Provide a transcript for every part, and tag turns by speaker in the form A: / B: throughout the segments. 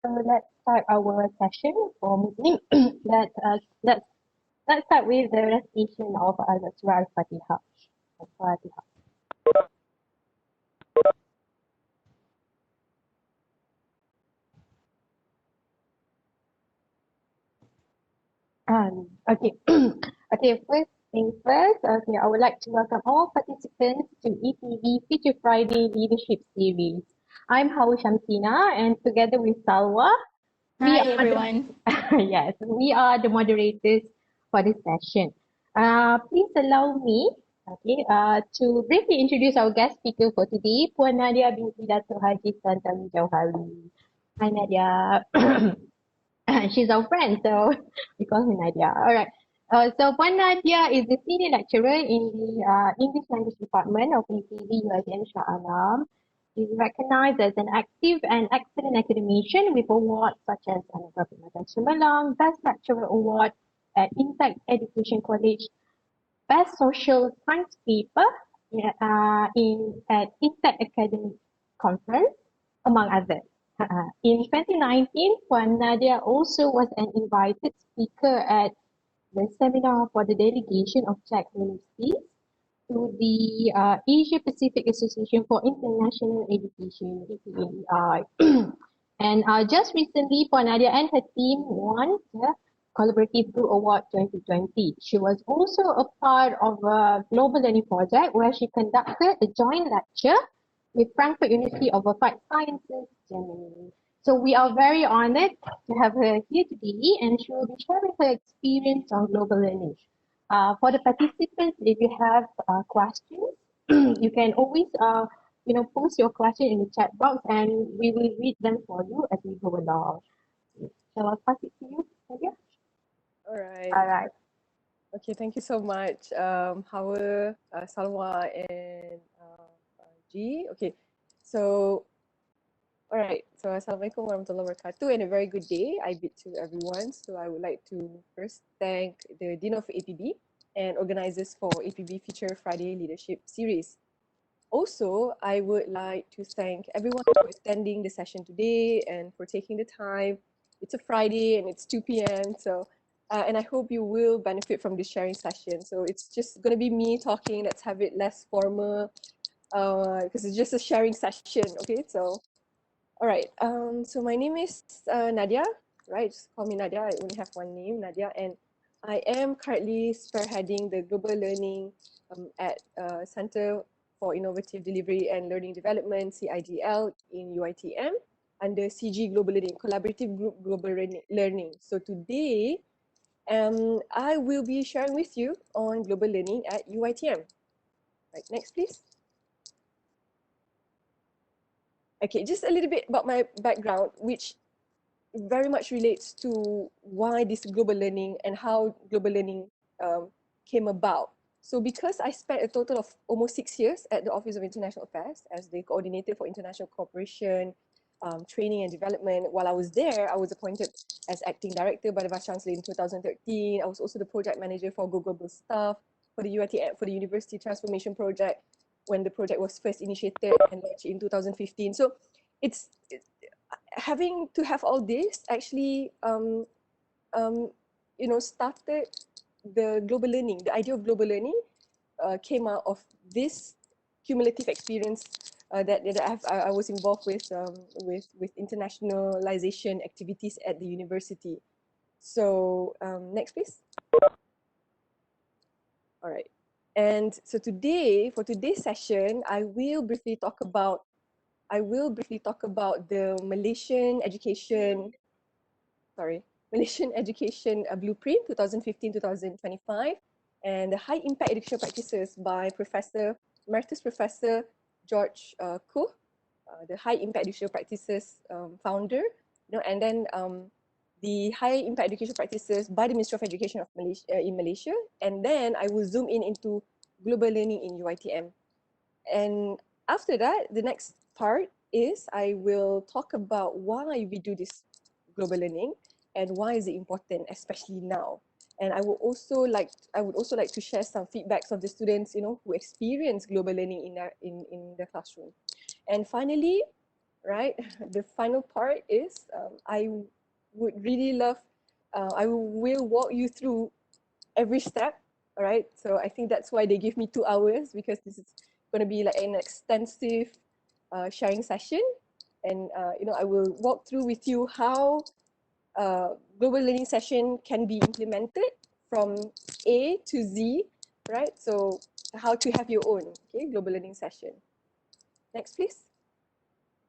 A: So let's start our session for Muslim. Let's let's start with the recitation of Surah Al-Fatihah. Al-Fatihah. Okay. Okay, first things first. Okay, I would like to welcome all participants to APB Future Friday Leadership Series. I'm Hawa Shamsina, and together with Salwa, we
B: Hi
A: are
B: everyone.
A: yes, we are the moderators for this session. Please allow me, to briefly introduce our guest speaker for today, Puan Nadiah binti Dato' Haji Thanthawi Jauhari. Hi Nadia. She's our friend, so we call her Nadia. All right. So Puan Nadia is the senior lecturer in the English Language Department of APB UITM Shah Alam. She's recognized as an active and excellent academician with awards such as Anugerah Perkhidmatan Cemerlang, Best Lecturer Award at Insight Education College, Best Social Science Paper at Insight Academic Conference, among others. In 2019, Puan Nadia also was an invited speaker at the seminar for the delegation of Czech universities to the Asia Pacific Association for International Education, APAEI. And just recently, Puan Nadia and her team won the Collaborative Group Award 2020. She was also a part of a global learning project where she conducted a joint lecture with Frankfurt University of Applied Sciences, Germany. So we are very honored to have her here today, and she will be sharing her experience on global learning. For the participants, if you have questions, you can always post your question in the chat box, and we will read them for you as we go along. Shall I pass it to you, Nadia?
C: All right.
A: All right.
C: Okay, thank you so much, Hawa, Salwa, and G. Okay, so, all right. So, Assalamualaikum warahmatullahi wabarakatuh, and a very good day, I bid to everyone. So, I would like to first thank the Dean of APB and organizers for APB Future Friday Leadership Series. Also, I would like to thank everyone for attending the session today and for taking the time. It's a Friday and it's 2 p.m. So, and I hope you will benefit from this sharing session. So it's just going to be me talking. Let's have it less formal because it's just a sharing session. Okay, so, all right. So my name is Nadia, right? Just call me Nadia. I only have one name, Nadia. And I am currently spearheading the global learning at Center for Innovative Delivery and Learning Development, CIDL, in UITM under CG Global Learning, Collaborative Group Global Learning. So today, I will be sharing with you on global learning at UITM. Right, next please. Okay, just a little bit about my background, which very much relates to why this global learning and how global learning came about. So because I spent a total of almost 6 years at the Office of International Affairs as the coordinator for international cooperation, training and development. While I was there, I was appointed as acting director by the Vice Chancellor in 2013. I was also the project manager for global staff for the UITM, for the University Transformation Project when the project was first initiated and launched in 2015. So it's having to have all this actually started the global learning. The idea of global learning came out of this cumulative experience that I was involved with internationalization activities at the university. So next please. All right. And so today, for today's session, I will briefly talk about the Malaysian education blueprint 2015-2025 and the high impact educational practices by Emeritus Professor George Koh, the high impact educational practices founder, and then the high impact educational practices by the Ministry of Education of Malaysia in Malaysia, and then I will zoom in into global learning in UITM. And after that, the next part is I will talk about why we do this global learning and why is it important, especially now. And I would also like to share some feedbacks of the students, who experience global learning in the classroom. And finally, right? The final part is I would really love, I will walk you through every step, all right? So I think that's why they give me 2 hours, because this is going to be like an extensive sharing session. And, I will walk through with you how global learning session can be implemented from A to Z, right? So how to have your own, okay, global learning session. Next, please.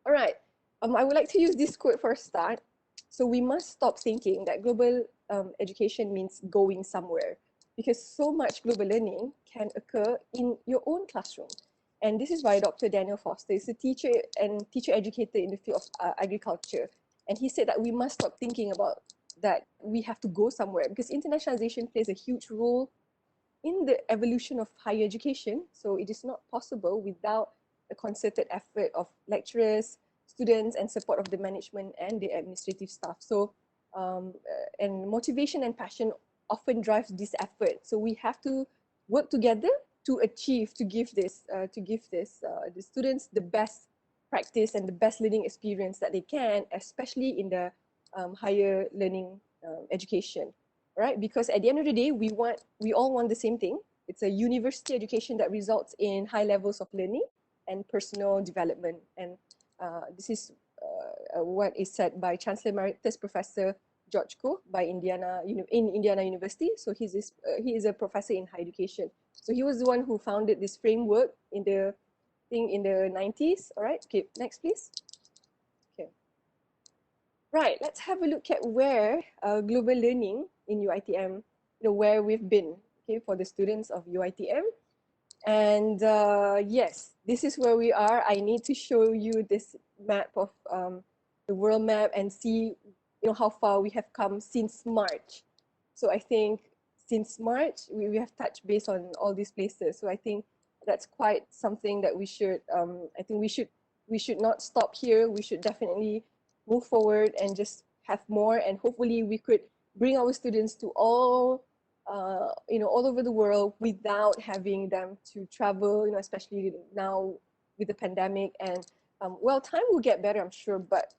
C: All right. I would like to use this quote for a start. So we must stop thinking that global education means going somewhere, because so much global learning can occur in your own classroom. And this is by Dr. Daniel Foster. He's a teacher and teacher educator in the field of agriculture. And he said that we must stop thinking about that we have to go somewhere, because internationalization plays a huge role in the evolution of higher education. So it is not possible without a concerted effort of lecturers, students, and support of the management and the administrative staff. So, and motivation and passion often drives this effort. So we have to work together to achieve, to give the students the best practice and the best learning experience that they can, especially in the higher learning education. Right? Because at the end of the day, we all want the same thing. It's a university education that results in high levels of learning and personal development. And this is what is said by Chancellor Emeritus Professor George Koh in Indiana University. So he is a professor in higher education. So he was the one who founded this framework in the 90s. All right. Okay. Next, please. Right, let's have a look at where global learning in UITM, where we've been, okay, for the students of UITM. And yes, this is where we are. I need to show you this map of the world map and see, how far we have come since March. So I think since March, we have touched base on all these places. So I think that's quite something that we should, I think we should not stop here. We should definitely move forward and just have more, and hopefully we could bring our students to all all over the world without having them to travel, especially now with the pandemic. And well, time will get better, I'm sure, but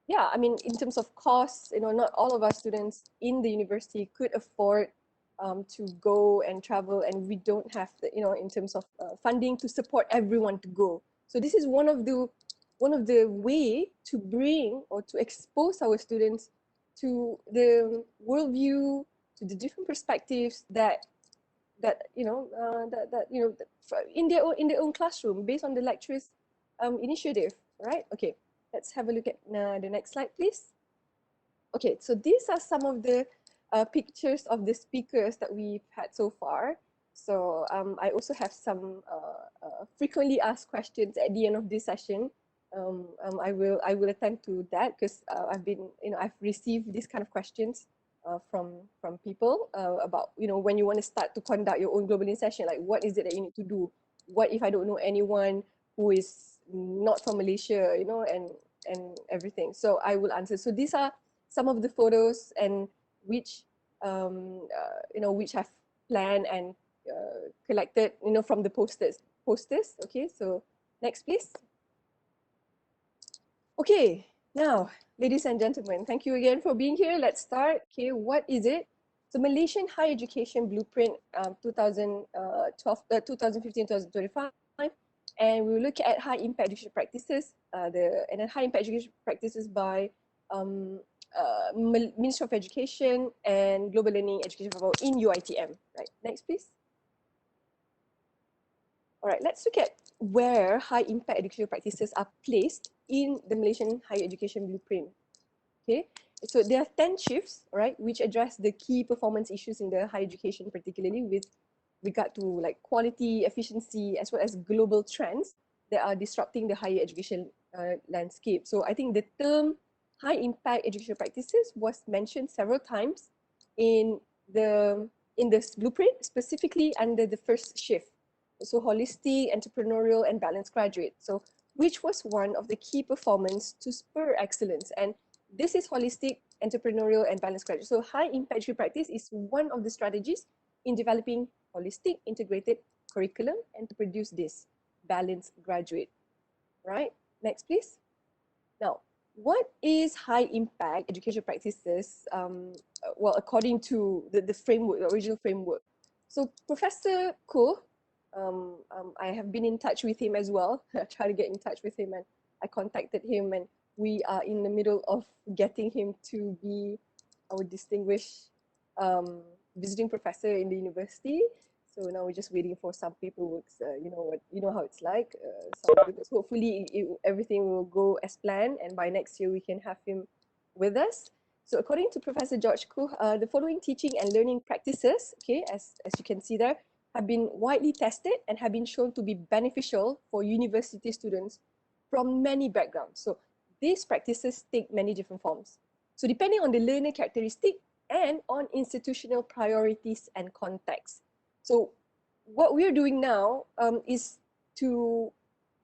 C: yeah, I mean, in terms of costs, not all of our students in the university could afford to go and travel, and we don't have the, in terms of funding to support everyone to go. So this is one of the way to bring or to expose our students to the worldview, to the different perspectives that in their own classroom, based on the lecturers' initiative, right? Okay, let's have a look at the next slide, please. Okay, so these are some of the pictures of the speakers that we've had so far. So I also have some frequently asked questions at the end of this session. I will attend to that, because I've received these kind of questions from people about when you want to start to conduct your own global learning session, like what is it that you need to do? What if I don't know anyone who is not from Malaysia, and everything. So I will answer. So these are some of the photos and which which I've planned and collected from the posters. Okay, so next please. Okay, now, ladies and gentlemen, thank you again for being here. Let's start. Okay, what is it? So Malaysian Higher Education Blueprint 2015-2025, and we will look at high impact education practices, and then high impact education practices by Ministry of Education and Global Learning Education for All in UITM. Right, next please. All right, let's look at where high impact educational practices are placed in the Malaysian Higher Education Blueprint. Okay, so there are 10 shifts, right, which address the key performance issues in the higher education, particularly with regard to like quality, efficiency, as well as global trends that are disrupting the higher education landscape. So I think the term high impact educational practices was mentioned several times in this blueprint, specifically under the first shift. So holistic, entrepreneurial, and balanced graduate. So which was one of the key performance to spur excellence. And this is holistic, entrepreneurial, and balanced graduate. So high impact practice is one of the strategies in developing holistic, integrated curriculum and to produce this balanced graduate. Right? Next, please. Now, what is high impact education practices? Well, according to the framework, the original framework. So Professor Koh, I have been in touch with him as well. I tried to get in touch with him and I contacted him, and we are in the middle of getting him to be our distinguished visiting professor in the university. So now we're just waiting for some paperwork. You know how it's like. Hopefully everything will go as planned, and by next year we can have him with us. So according to Professor George Koo, the following teaching and learning practices, okay, as you can see there, have been widely tested and have been shown to be beneficial for university students from many backgrounds. So these practices take many different forms. So depending on the learner characteristic and on institutional priorities and context. So what we're doing now is to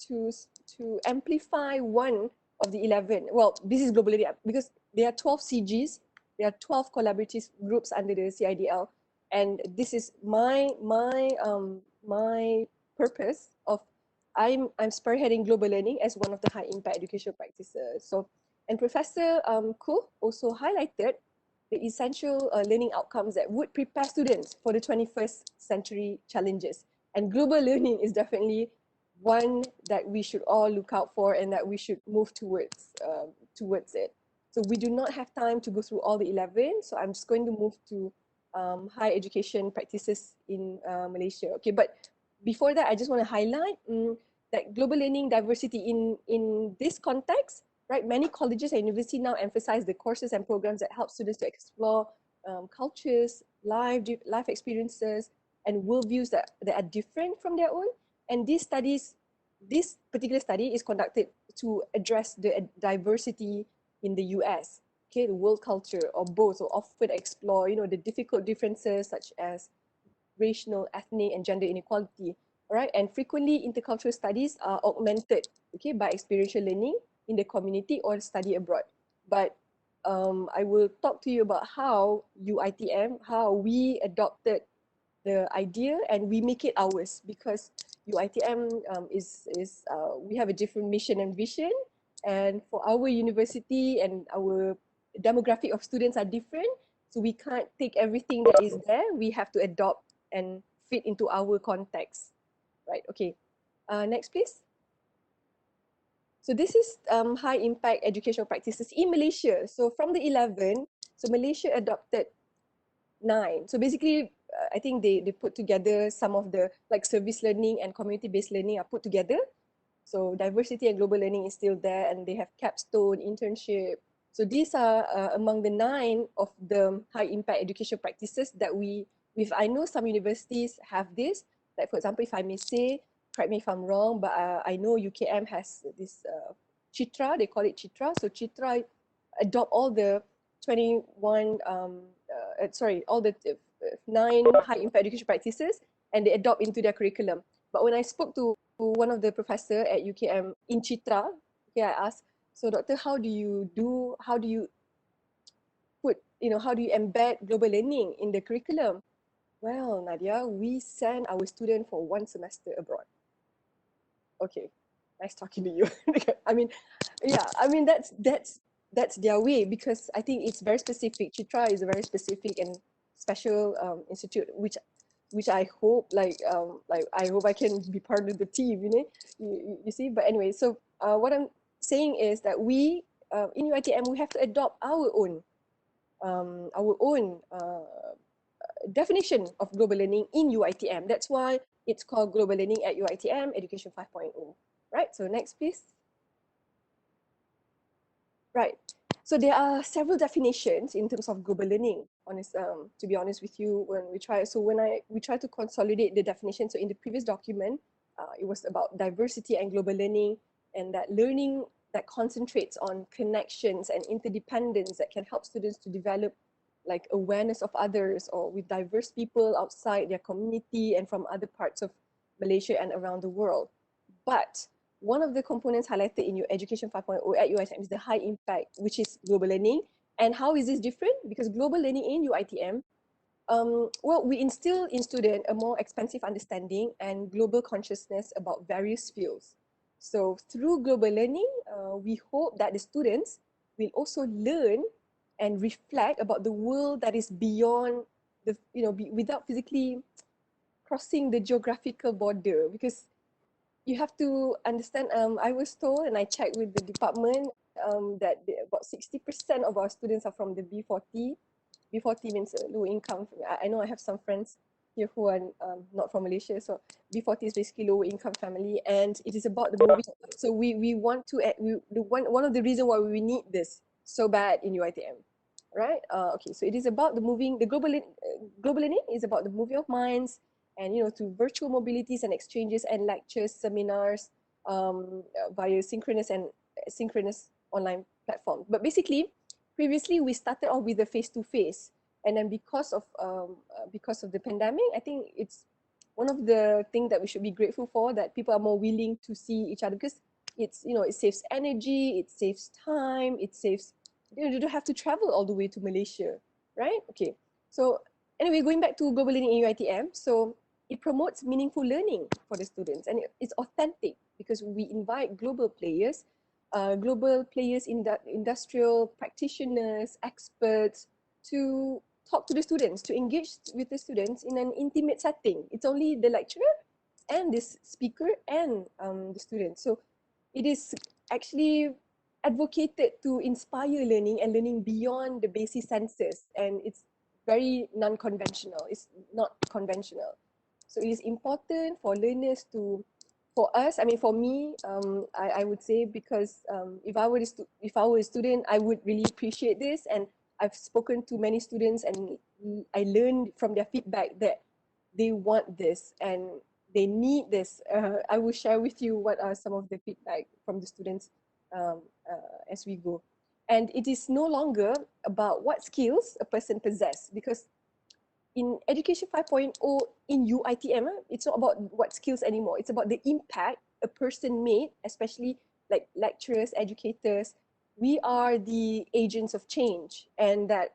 C: to amplify one of the 11. Well, this is globally because there are 12 CGs, there are 12 collaborative groups under the CIDL, and this is my purpose of I'm spearheading global learning as one of the high impact educational practices. So, and Professor Koo also highlighted the essential learning outcomes that would prepare students for the 21st century challenges. And global learning is definitely one that we should all look out for and that we should move towards it. So we do not have time to go through all the 11. So I'm just going to move to higher education practices in Malaysia. Okay, but before that, I just want to highlight that global learning diversity in this context, right? Many colleges and universities now emphasize the courses and programs that help students to explore cultures, life experiences, and worldviews that are different from their own. And this particular study is conducted to address the diversity in the US, okay, the world culture, or both, or often explore, the difficult differences such as racial, ethnic, and gender inequality. All right, and frequently intercultural studies are augmented, okay, by experiential learning in the community or study abroad. But I will talk to you about how how we adopted the idea and we make it ours, because UITM we have a different mission and vision, and for our university and our demographic of students are different, so we can't take everything that is there. We have to adopt and fit into our context, right? Okay, next please. So this is high impact educational practices in Malaysia. So from the 11, so Malaysia adopted 9. So basically, I think they put together some of the like service learning and community-based learning are put together. So diversity and global learning is still there, and they have capstone, internship. So these are among the 9 of the high impact education practices that I know some universities have this. Like for example, if I may say, correct me if I'm wrong, but I know UKM has this Chitra, they call it Chitra. So Chitra adopt all the 21, all the 9 high impact education practices, and they adopt into their curriculum. But when I spoke to one of the professor at UKM in Chitra, okay, I asked, so doctor, how do you how do you embed global learning in the curriculum? Well, Nadiah, we send our student for 1 semester abroad. Okay, nice talking to you. I mean, yeah, I mean that's their way, because I think it's very specific. Chitra is a very specific and special institute, which I hope like I hope I can be part of the team, you see. But anyway, so what I'm saying is that we in UITM we have to adopt our own definition of global learning in UITM. That's why it's called Global Learning at UITM Education 5.0. Right, so next please. Right, so there are several definitions in terms of global learning. To be honest with you, we try to consolidate the definition. So in the previous document, it was about diversity and global learning, and that learning that concentrates on connections and interdependence that can help students to develop like awareness of others, or with diverse people outside their community and from other parts of Malaysia and around the world. But one of the components highlighted in your Education 5.0 at UITM is the high impact, which is global learning. And how is this different? Because global learning in UITM, we instill in students a more expansive understanding and global consciousness about various fields. So through global learning, we hope that the students will also learn and reflect about the world that is beyond the, without physically crossing the geographical border, because you have to understand, I was told, and I checked with the department, that about 60% of our students are from the B40. B40 means low income. I know I have some friends here who are not from Malaysia. So B40 is basically low income family, and it is about the moving. So we want to, one of the reasons why we need this so bad in UITM, right? Okay, so it is about the moving, the global learning is about the moving of minds, and to virtual mobilities and exchanges and lectures, seminars, via synchronous and synchronous online platform. But basically, previously we started off with the face-to-face, and then because of the pandemic, I think it's one of the things that we should be grateful for, that people are more willing to see each other, because it's, it saves energy, it saves time, it saves, you don't have to travel all the way to Malaysia, right? Okay, so anyway, going back to global learning in UiTM, so it promotes meaningful learning for the students, and it's authentic because we invite global players in the industrial practitioners, experts, to talk to the students, to engage with the students in an intimate setting. It's only the lecturer and this speaker and the student. So it is actually advocated to inspire learning and learning beyond the basic senses, and it's very non-conventional. It's not conventional. So it is important for learners to, for us, I mean, for me, I would say, because if I were a student, I would really appreciate this. And I've spoken to many students, and I learned from their feedback that they want this and they need this. I will share with you what are some of the feedback from the students as we go. And it is no longer about what skills a person possesses, because in Education 5.0 in UITM, it's not about what skills anymore. It's about the impact a person made, especially like lecturers, educators. We are the agents of change, and that,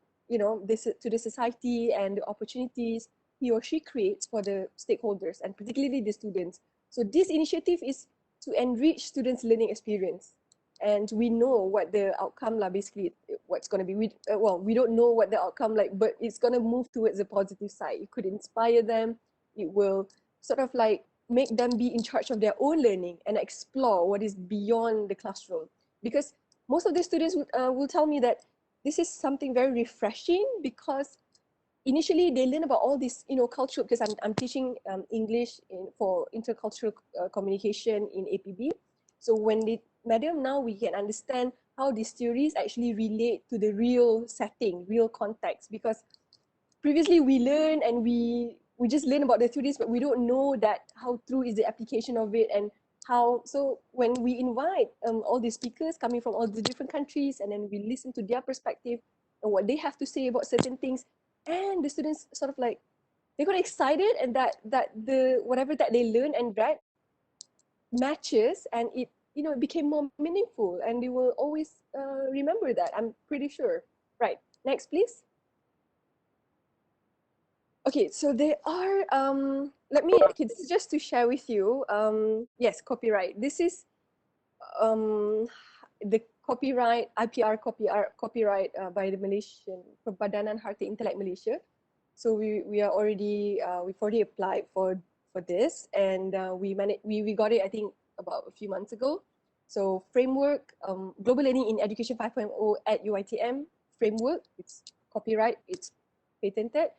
C: this to the society and the opportunities he or she creates for the stakeholders, and particularly the students. So this initiative is to enrich students' learning experience, and we know what the outcome basically what's going to be. We don't know what the outcome but it's going to move towards the positive side. It could inspire them. It will sort of make them be in charge of their own learning and explore what is beyond the classroom, because most of the students will tell me that this is something very refreshing, because initially they learn about all this, cultural, because I'm teaching English for intercultural communication in APB. So when they, madam, now we can understand how these theories actually relate to the real setting, real context, because previously we learn and we just learn about the theories, but we don't know that how true is the application of it, and how. So when we invite all these speakers coming from all the different countries, and then we listen to their perspective and what they have to say about certain things, and the students sort of they got excited, and that the whatever that they learn and read matches, and it became more meaningful, and they will always remember that, I'm pretty sure. Right, next please. Okay, so there are okay, this is just to share with you. Yes, copyright. This is the copyright, IPR copyright by the Malaysian Perbadanan Harta Intelek Malaysia. So we are already we've already applied for this, and we got it, I think, about a few months ago. So framework, global learning in education 5.0 at UITM framework. It's copyright. It's patented.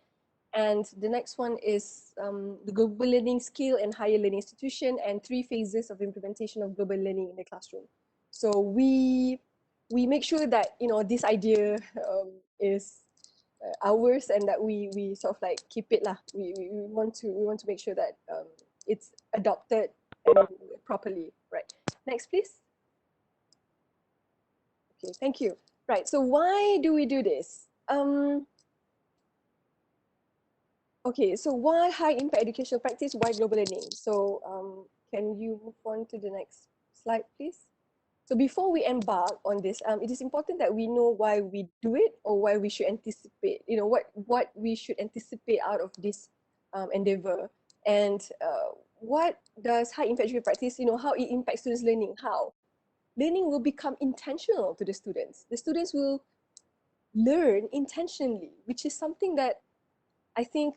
C: And the next one is the global learning skill and higher learning institution, and 3 phases of implementation of global learning in the classroom. So we make sure that this idea is ours, and that we sort of keep it lah. We want to make sure that it's adopted and properly. Right. Next, please. Okay. Thank you. Right. So why do we do this? Okay, so why high impact educational practice? Why global learning? So can you move on to the next slide, please? So before we embark on this, it is important that we know why we do it, or why we should anticipate, what we should anticipate out of this endeavor. And what does high impact GP practice, how it impacts students' learning? How? Learning will become intentional to the students. The students will learn intentionally, which is something that I think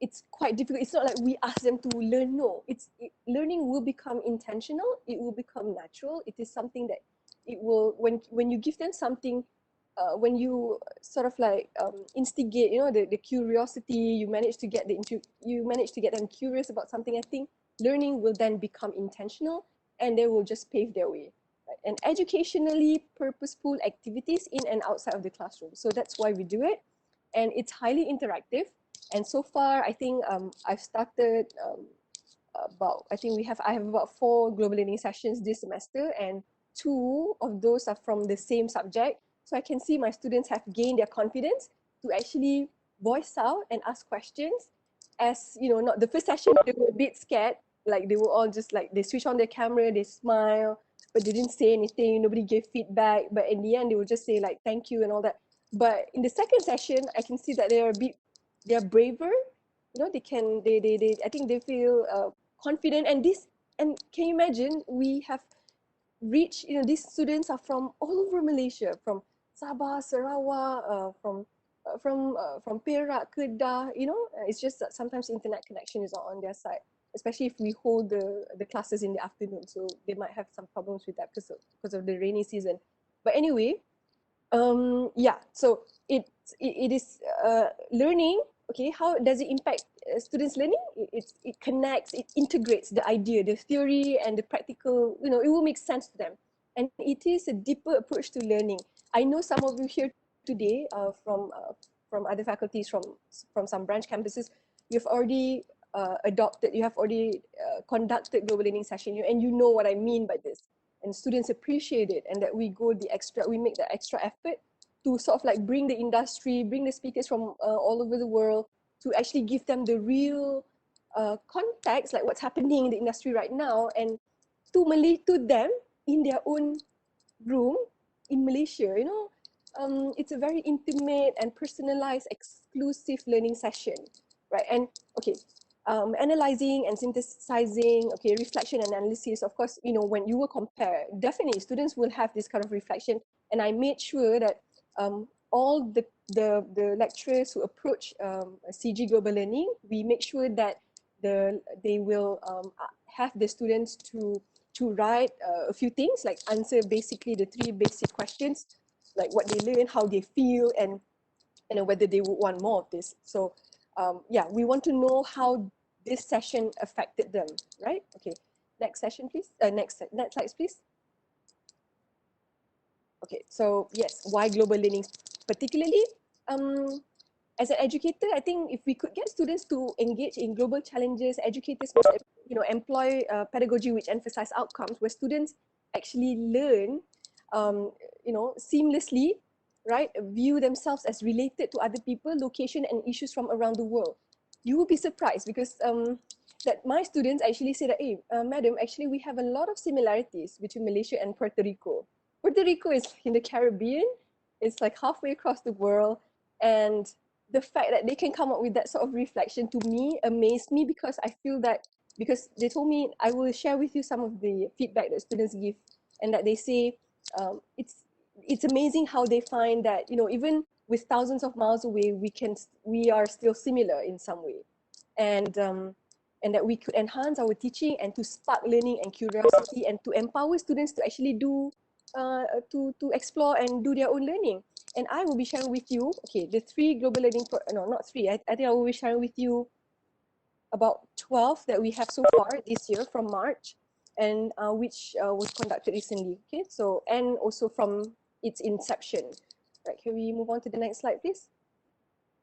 C: it's quite difficult. It's not like we ask them to learn. No, learning will become intentional. It will become natural. It is something that it will, when you give them something, when you sort of like instigate, the curiosity, you manage to get them curious about something. I think learning will then become intentional, and they will just pave their way. Right? And educationally purposeful activities in and outside of the classroom. So that's why we do it, and it's highly interactive. And so far, I think I've started I have about 4 global learning sessions this semester, and 2 of those are from the same subject. So I can see my students have gained their confidence to actually voice out and ask questions. As not the first session, they were a bit scared. Like they were all just like, they switch on their camera, they smile, but they didn't say anything. Nobody gave feedback. But in the end, they would just say like, thank you and all that. But in the second session, I can see that they're braver. I think they feel confident. And can you imagine, we have reached, these students are from all over Malaysia, from Sabah, Sarawak, from Perak, Kedah. It's just that sometimes internet connection is not on their side, especially if we hold the classes in the afternoon. So they might have some problems with that because of the rainy season. But anyway, yeah, so it is learning. Okay, how does it impact students' learning? It connects, it integrates the idea, the theory, and the practical. It will make sense to them, and it is a deeper approach to learning. I know some of you here today from other faculties, from some branch campuses. You've already you have already conducted global learning session, and you know what I mean by this. And students appreciate it, and that we make the extra effort to sort of like bring the industry, bring the speakers from all over the world, to actually give them the real context, like what's happening in the industry right now, and to them in their own room in Malaysia. It's a very intimate and personalized, exclusive learning session, right? And okay, analyzing and synthesizing, okay, reflection and analysis. Of course, when you will compare, definitely students will have this kind of reflection. And I made sure that all the lecturers who approach CG Global Learning, we make sure that they will have the students to write a few things, like answer basically the 3 basic questions, like what they learn, how they feel, and whether they would want more of this. So yeah, we want to know how this session affected them, right? Okay, next session, please. Next slides, please. Okay, so yes, why global learning particularly? As an educator, I think if we could get students to engage in global challenges, educators must employ pedagogy which emphasize outcomes, where students actually learn seamlessly, right? View themselves as related to other people, location, and issues from around the world. You will be surprised, because that my students actually say that, hey, madam, actually we have a lot of similarities between Malaysia and Puerto Rico. Puerto Rico is in the Caribbean. It's like halfway across the world. And the fact that they can come up with that sort of reflection, to me, amazed me, because I feel that, because they told me, I will share with you some of the feedback that students give, and that they say it's amazing how they find that, even with thousands of miles away, we are still similar in some way. And that we could enhance our teaching, and to spark learning and curiosity, and to empower students to actually to explore and do their own learning. And I will be sharing with you, okay, the 3 global learning, no, not 3, I think I will be sharing with you about 12 that we have so far this year from March, and which was conducted recently, okay? So, and also from its inception. Right, can we move on to the next slide, please?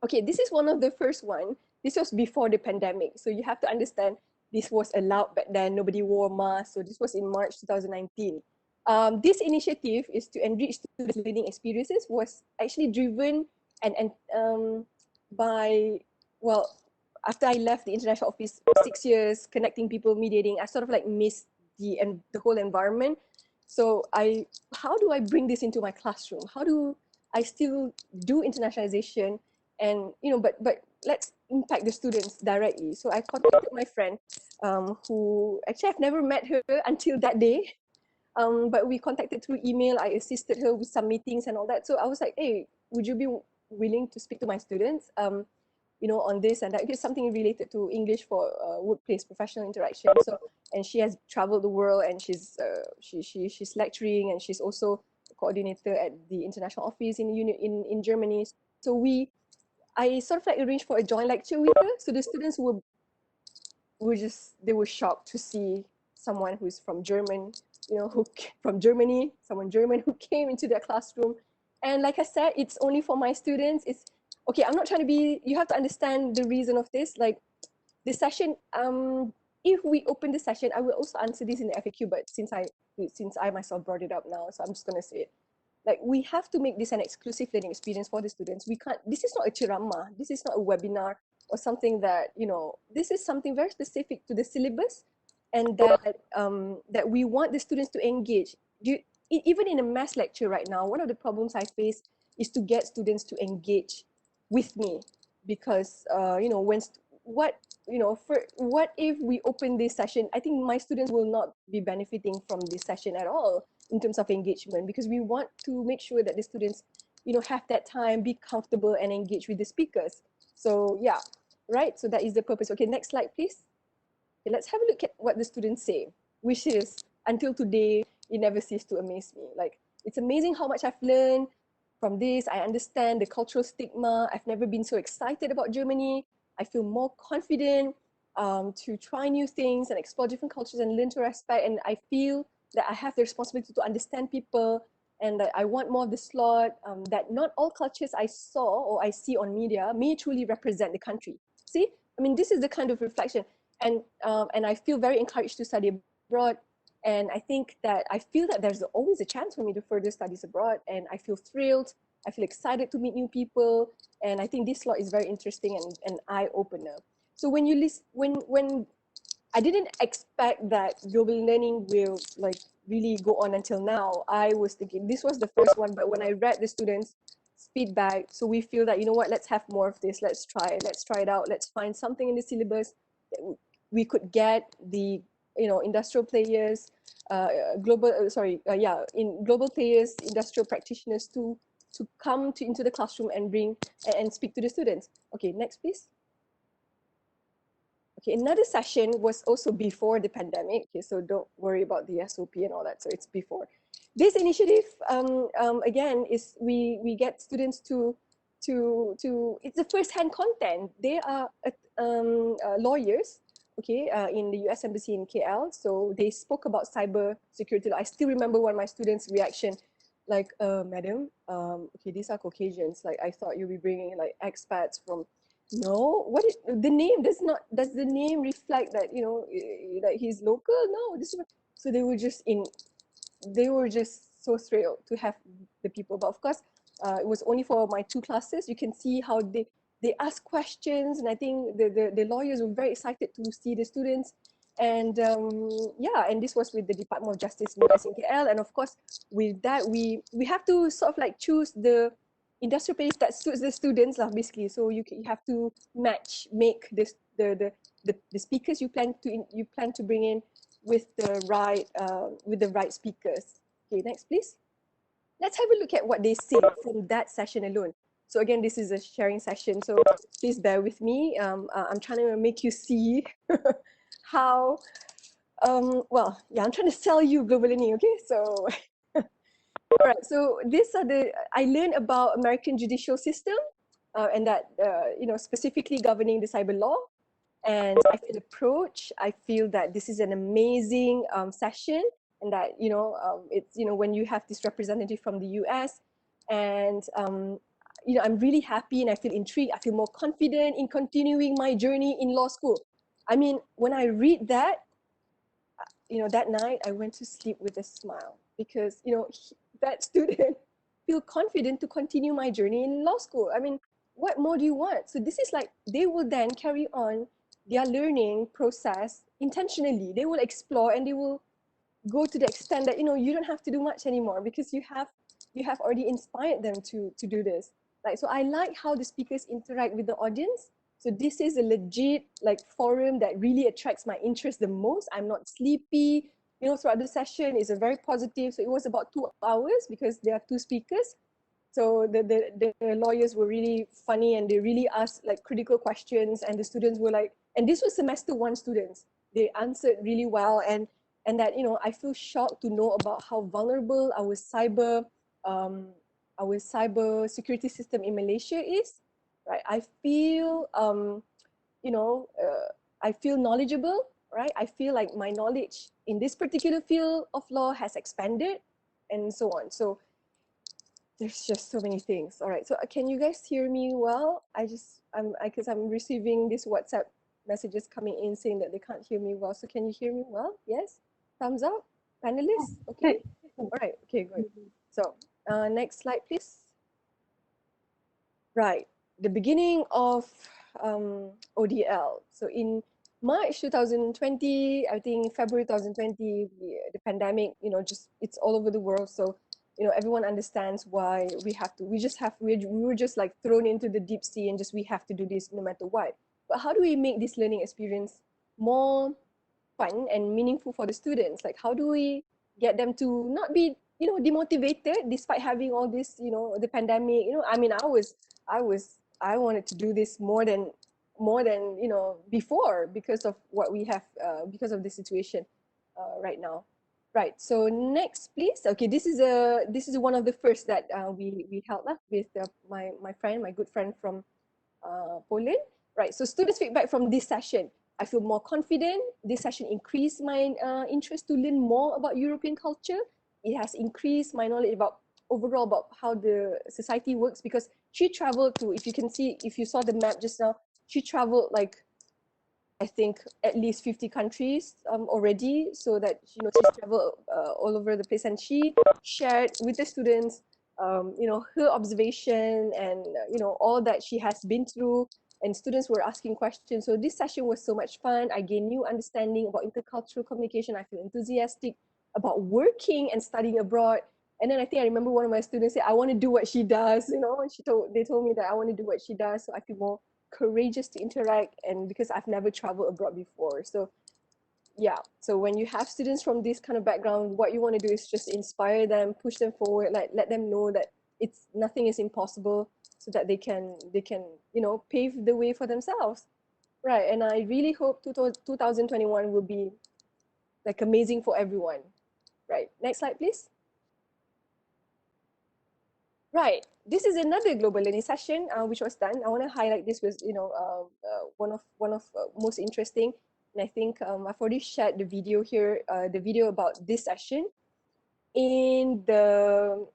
C: Okay, this is one of the first one. This was before the pandemic. So you have to understand, this was allowed back then. Nobody wore masks. So this was in March 2019. This initiative is to enrich students' learning experiences, was actually driven by, well, after I left the international office 6 years, connecting people, mediating, I sort of like missed the whole environment. So how do I bring this into my classroom? How do I still do internationalization, and but let's impact the students directly? So I contacted my friend, who actually I've never met her until that day. But we contacted through email. I assisted her with some meetings and all that. So I was like, hey, would you be willing to speak to my students, on this and that? It's something related to English for workplace professional interaction. So, and she has traveled the world, and she's lecturing, and she's also a coordinator at the international office in Germany. So I sort of like arranged for a joint lecture with her. So the students they were shocked to see someone who's from from Germany, someone German who came into their classroom. And like I said, it's only for my students. It's okay. I'm not trying to be, you have to understand the reason of this. Like this session, if we open the session, I will also answer this in the FAQ, but since I myself brought it up now, so I'm just going to say it. Like, we have to make this an exclusive learning experience for the students. We can't, this is not a ceramah, this is not a webinar or something that, this is something very specific to the syllabus, and that we want the students to engage. Even in a mass lecture right now, one of the problems I face is to get students to engage with me, because, what if we open this session? I think my students will not be benefiting from this session at all in terms of engagement, because we want to make sure that the students, have that time, be comfortable and engage with the speakers. So yeah, right. So that is the purpose. Okay, next slide, please. Okay, let's have a look at what the students say, which is, until today, it never ceased to amaze me. Like, it's amazing how much I've learned from this. I understand the cultural stigma. I've never been so excited about Germany. I feel more confident to try new things and explore different cultures and learn to respect. And I feel that I have the responsibility to understand people, and that I want more of the slot, that not all cultures I saw or I see on media may truly represent the country. See, I mean, this is the kind of reflection. And I feel very encouraged to study abroad. And I feel that there's always a chance for me to further studies abroad. And I feel thrilled. I feel excited to meet new people. And I think this slot is very interesting and an eye-opener. So when you listen, when I didn't expect that global learning will like really go on until now. I was thinking this was the first one, but when I read the students' feedback, so we feel that, let's have more of this. Let's try it out. Let's find something in the syllabus that we could get the industrial players, in global players, industrial practitioners to come into the classroom and bring and speak to the students. Okay, next please. Okay, another session was also before the pandemic. Okay, so don't worry about the SOP and all that. So it's before. This initiative, again, is we get students to it's the first-hand content. They are lawyers, okay, in the US Embassy in KL. So they spoke about cyber security. I still remember one of my students' reaction, like, madam, okay, these are Caucasians. Like, I thought you'd be bringing like expats from. No, the name does the name reflect that, that he's local? No, so they were just so thrilled to have the people. But of course, it was only for my 2 classes. You can see how they ask questions, and I think the lawyers were very excited to see the students. And and this was with the Department of Justice in US in KL. And of course, with that, we have to sort of like choose the industrial place that suits the students lah, basically. So you have to make the speakers you plan to bring in with the right speakers. Okay, next please. Let's have a look at what they say from that session alone. So again, this is a sharing session, so please bear with me. I'm trying to make you see how I'm trying to sell you global learning. Okay, so all right, so I learned about American judicial system, and that, specifically governing the cyber law. And I feel approach. I feel that this is an amazing session, and that, it's, when you have this representative from the US, and, I'm really happy and I feel intrigued. I feel more confident in continuing my journey in law school. I mean, when I read that, that night I went to sleep with a smile, because, that student feel confident to continue my journey in law school. I mean, what more do you want? So this is like, they will then carry on their learning process intentionally. They will explore, and they will go to the extent that, you don't have to do much anymore, because you have already inspired them to do this. Like, so I like how the speakers interact with the audience. So this is a legit like forum that really attracts my interest the most. I'm not sleepy, you know, throughout the session. It's a very positive. So it was about 2 hours because there are two speakers. So the lawyers were really funny and they really asked like critical questions, and the students were like, and this was semester 1 students. They answered really well, and that, you know, I feel shocked to know about how vulnerable um, our cyber security system in Malaysia is. Right, I feel you know, I feel knowledgeable. Right, I feel like my knowledge in this particular field of law has expanded, and so on. So there's just so many things. All right, so can you guys hear me well? Because I'm receiving these WhatsApp messages coming in saying that they can't hear me well. So can you hear me well? Yes? Thumbs up? Panelists? Okay? All right, okay, good. So next slide, please. Right, the beginning of ODL. So in March 2020, I think February 2020, the pandemic, you know, just it's all over the world. So, you know, everyone understands why we were just like thrown into the deep sea and just we have to do this no matter what. But how do we make this learning experience more fun and meaningful for the students? Like, how do we get them to not be, you know, demotivated despite having all this, you know, the pandemic? You know, I mean, I wanted to do this more than you know before because of what we have because of the situation right now. Right. So next, please. Okay, this is one of the first that we held up with my good friend from Poland. Right, so students' feedback from this session. I feel more confident. This session increased my interest to learn more about European culture. It has increased my knowledge about overall about how the society works because she traveled to, if you can see, if you saw the map just now, she traveled like I think at least 50 countries already, so that you know she's traveled all over the place, and she shared with the students, you know, her observation and you know all that she has been through. And students were asking questions. So this session was so much fun. I gained new understanding about intercultural communication. I feel enthusiastic about working and studying abroad. And then I think I remember one of my students said, "I want to do what she does," you know, and they told me that I want to do what she does, so I feel more courageous to interact, and because I've never traveled abroad before. So yeah, so when you have students from this kind of background, what you want to do is just inspire them, push them forward, like let them know that it's nothing is impossible, so that they can you know pave the way for themselves. Right, and I really hope 2021 will be like amazing for everyone. Right, next slide please. Right. This is another global learning session which was done. I want to highlight this was, you know, one of most interesting, and I think I've already shared the video here, the video about this session in the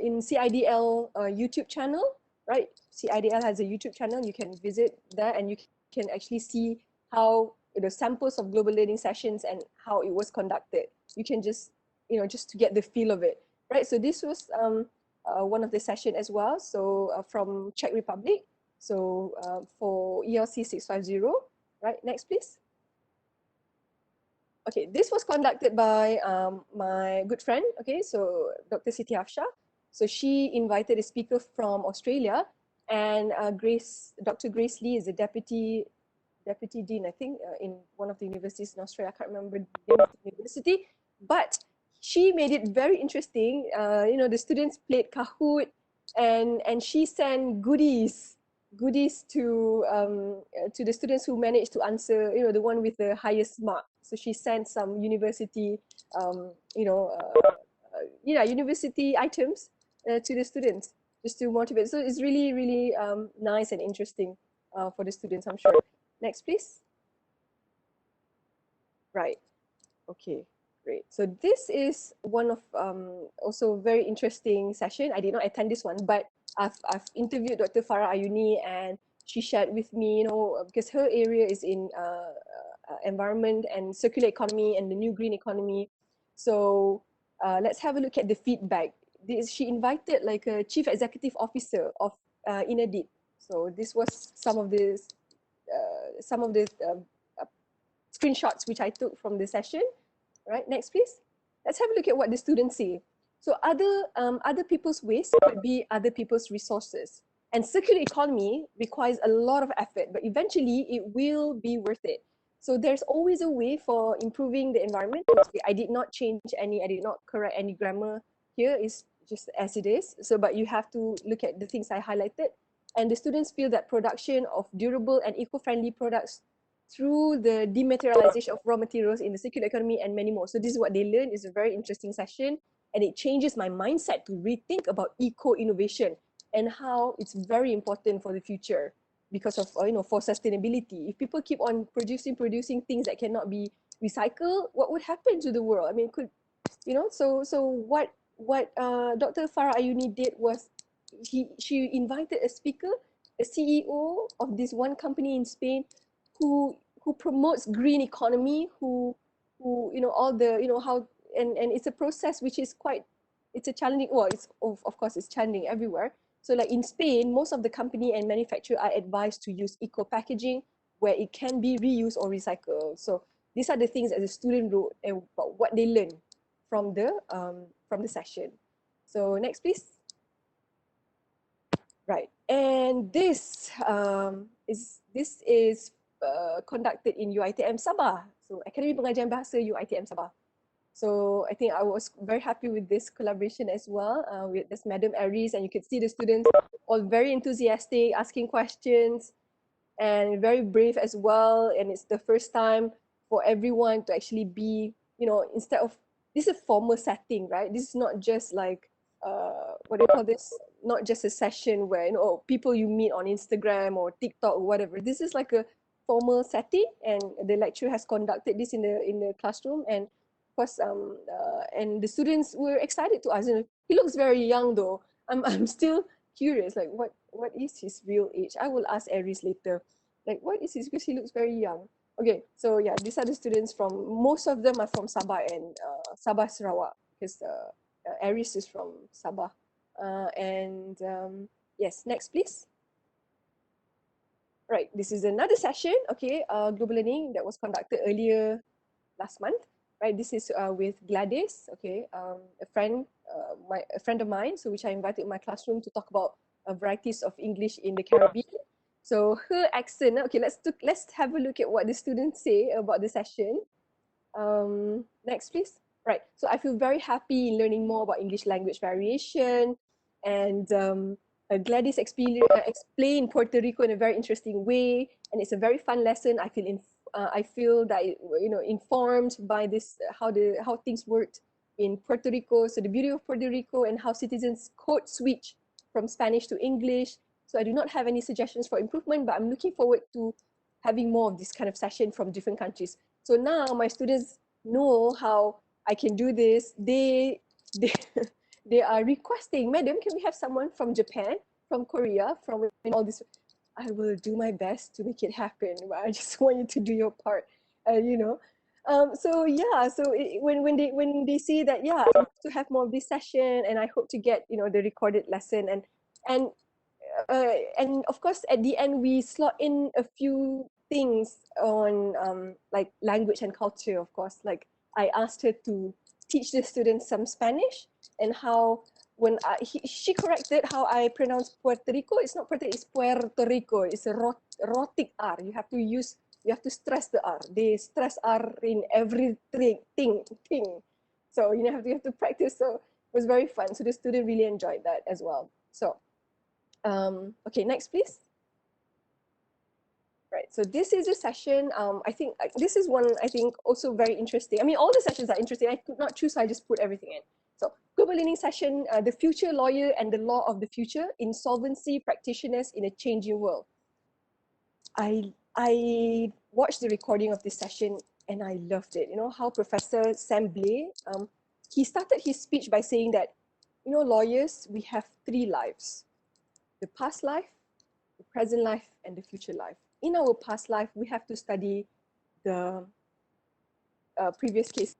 C: in CIDL YouTube channel. Right, CIDL has a YouTube channel. You can visit there, and you can actually see how the samples of global learning sessions and how it was conducted. You can just, you know, just to get the feel of it. Right. So this was one of the session as well. So from Czech Republic. So for ELC 650. Right. Next, please. Okay, this was conducted by my good friend. Okay, so Dr. Siti Hafsha. So she invited a speaker from Australia, and Dr. Grace Lee is the deputy dean, I think, in one of the universities in Australia. I can't remember the name of the university, but she made it very interesting. You know, the students played Kahoot, and she sent goodies to the students who managed to answer, you know, the one with the highest mark. So she sent some university, you know, university items to the students just to motivate. So it's really, really nice and interesting for the students, I'm sure. Next, please. Right. Okay. Great. So this is one of also very interesting session. I did not attend this one, but I've interviewed Dr. Farah Ayuni, and she shared with me, you know, because her area is in environment and circular economy and the new green economy. So let's have a look at the feedback. She invited like a chief executive officer of INEDIT. So this was some of the screenshots which I took from the session. Right, next please. Let's have a look at what the students say. So other people's waste could be other people's resources. And circular economy requires a lot of effort, but eventually it will be worth it. So there's always a way for improving the environment. I did not change any, I did not correct any grammar here, is just as it is. So, but you have to look at the things I highlighted. And the students feel that production of durable and eco-friendly products through the dematerialization of raw materials in the circular economy and many more. So this is what they learn. It's a very interesting session, and it changes my mindset to rethink about eco-innovation and how it's very important for the future because of, for sustainability. If people keep on producing things that cannot be recycled, what would happen to the world? I mean, so what Dr. Farah Ayuni did was she invited a speaker, a CEO of this one company in Spain who promotes green economy, who all the how, and it's a process which is quite, it's a challenging, well, it's of course it's challenging everywhere. So like in Spain, most of the company and manufacturer are advised to use eco packaging where it can be reused or recycled. So these are the things as a student wrote and about what they learn from the session. So next, please. Right, and this is conducted in UITM Sabah. So Akademi Pengajian Bahasa UITM Sabah. So I think I was very happy with this collaboration as well with this Madam Aries, and you could see the students all very enthusiastic, asking questions, and very brave as well. And it's the first time for everyone to actually be, instead of, this is a formal setting, right? This is not just like, what do you call this? Not just a session where, people you meet on Instagram or TikTok or whatever. This is like a formal setting, and the lecturer has conducted this in the classroom. And of course, and the students were excited to ask. He looks very young though. I'm still curious, like what is his real age? I will ask Aries later. Like what is his, because he looks very young. Okay, so yeah, these are the students from, most of them are from Sabah and Sabah Sarawak, because Aries is from Sabah. Yes, next please. Right, this is another session, okay, global learning that was conducted earlier last month. Right, this is with Gladys, okay, a friend of mine, so which I invited in my classroom to talk about varieties of English in the Caribbean. So her accent, okay, let's have a look at what the students say about the session. Next, please. Right, so I feel very happy in learning more about English language variation, and Gladys explained Puerto Rico in a very interesting way, and it's a very fun lesson. I feel that informed by this, how things worked in Puerto Rico. So the beauty of Puerto Rico and how citizens code switch from Spanish to English. So I do not have any suggestions for improvement, but I'm looking forward to having more of this kind of session from different countries. So now my students know how I can do this. They they are requesting, Madam, can we have someone from Japan, from Korea, from all this? I will do my best to make it happen, but I just want you to do your part, So yeah, so when they see that, yeah, I have to have more of this session, and I hope to get the recorded lesson, and of course at the end we slot in a few things on like language and culture. Of course, like I asked her to teach the students some Spanish, and how she corrected how I pronounce Puerto Rico. It's not Puerto, it's Puerto Rico. It's a rhotic R. You have to stress the R. They stress R in every thing. So you have to practice. So it was very fun. So the student really enjoyed that as well. So okay, next please. Right, so this is a session, I think this is one, I think, also very interesting. I mean, all the sessions are interesting. I could not choose, so I just put everything in. So, global learning session, the future lawyer and the law of the future, insolvency practitioners in a changing world. I watched the recording of this session and I loved it. How Professor Sam Blay, he started his speech by saying that, lawyers, we have 3 lives: the past life, the present life, and the future life. In our past life, we have to study the previous cases,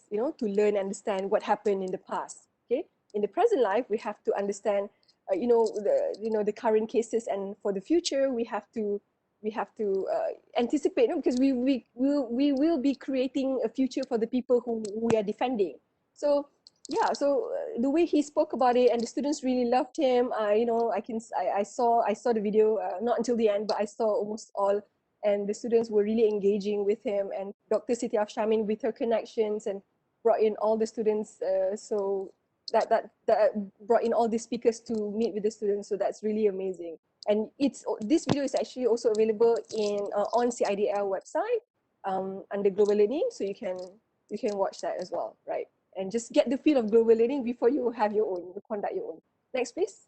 C: to learn and understand what happened in the past. Okay. In the present life, we have to understand, the current cases, and for the future, we have to anticipate, because we will be creating a future for the people who we are defending. So yeah, so the way he spoke about it, and the students really loved him. I saw the video, not until the end, but I saw almost all, and the students were really engaging with him. And Dr. Siti Afshamin, with her connections, and brought in all the students. So that brought in all the speakers to meet with the students. So that's really amazing. And this video is actually also available on CIDL website under Global Learning, so you can watch that as well, right? And just get the feel of global learning before you have your own, you conduct your own. Next, please.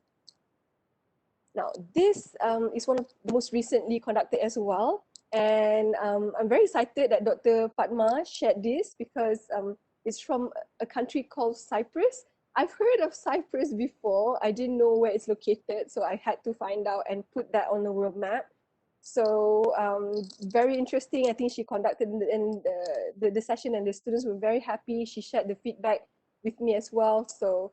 C: Now, this is one of the most recently conducted as well. And I'm very excited that Dr. Padma shared this because it's from a country called Cyprus. I've heard of Cyprus before. I didn't know where it's located, so I had to find out and put that on the world map. So very interesting. I think she conducted the session, and the students were very happy. She shared the feedback with me as well. So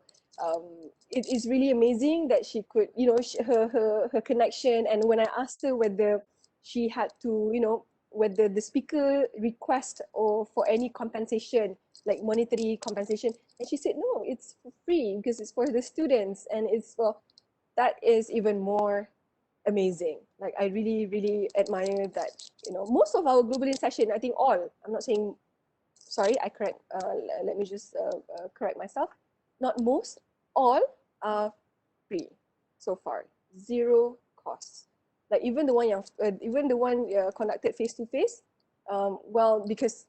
C: it is really amazing that she could, her connection. And when I asked her whether she had to, whether the speaker request or for any compensation, like monetary compensation, and she said no, it's for free because it's for the students, and it's for that is even more amazing. Like I really, really admire that. Most of our global in session, I think all, I'm not saying, sorry, let me just correct myself. Not most, all are free so far, zero cost. Like even the one conducted face to face. Well, because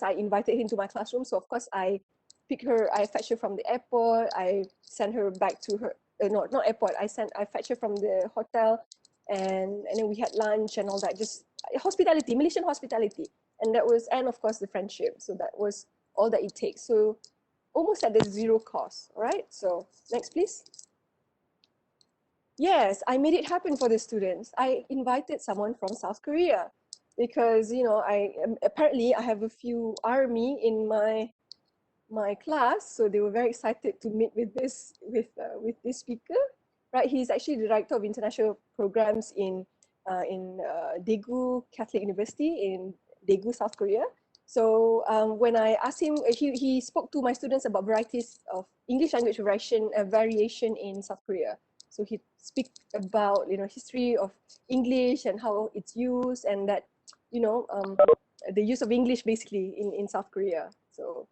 C: I invited him to my classroom, so of course I fetched her from the airport, I sent her back to her, not airport, I fetched her from the hotel, and then we had lunch and all that, just hospitality, Malaysian hospitality, and of course the friendship. So that was all that it takes. So almost at the zero cost, all right? So next, please. Yes, I made it happen for the students. I invited someone from South Korea because, apparently I have a few army in my class, so they were very excited to meet with this speaker, right? He's actually the director of international programs in Daegu Catholic University in Daegu, South Korea. So when I asked him, he spoke to my students about varieties of English language variation in South Korea. So he speak about history of English and how it's used, and that the use of English basically in South Korea. So,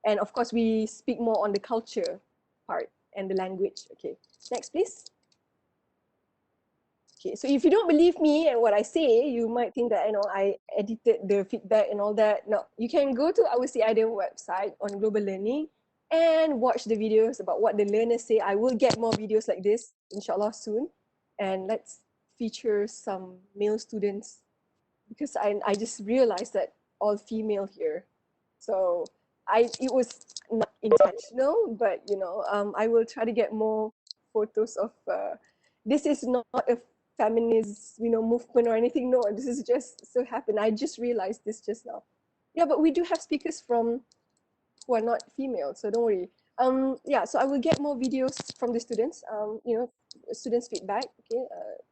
C: and of course we speak more on the culture part and the language. Okay, next please. Okay, so if you don't believe me and what I say, you might think that I edited the feedback and all that. No, you can go to our CIDM website on Global Learning and watch the videos about what the learners say. I will get more videos like this, inshallah, soon. And let's feature some male students, because I just realized that all female here. So it was not intentional, but I will try to get more photos of. This is not a feminist movement or anything. No, this is just so happened. I just realized this just now. Yeah, but we do have speakers who are not female, so don't worry. Yeah, so I will get more videos from the students. Students' feedback, okay,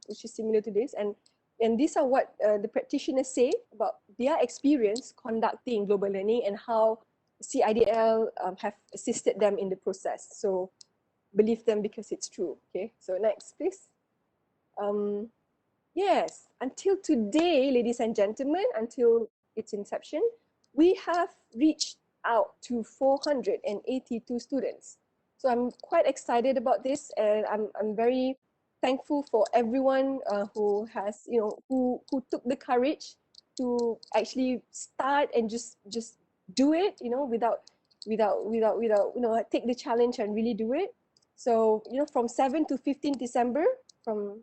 C: which is similar to this, and these are what the practitioners say about their experience conducting global learning and how CIDL have assisted them in the process. So believe them because it's true. Okay, so next, please. Yes, until today, ladies and gentlemen, until its inception, we have reached out to 482 students. So I'm quite excited about this, and I'm very thankful for everyone who has, who took the courage to actually start and just do it, without take the challenge and really do it. So, from 7 to 15 December, from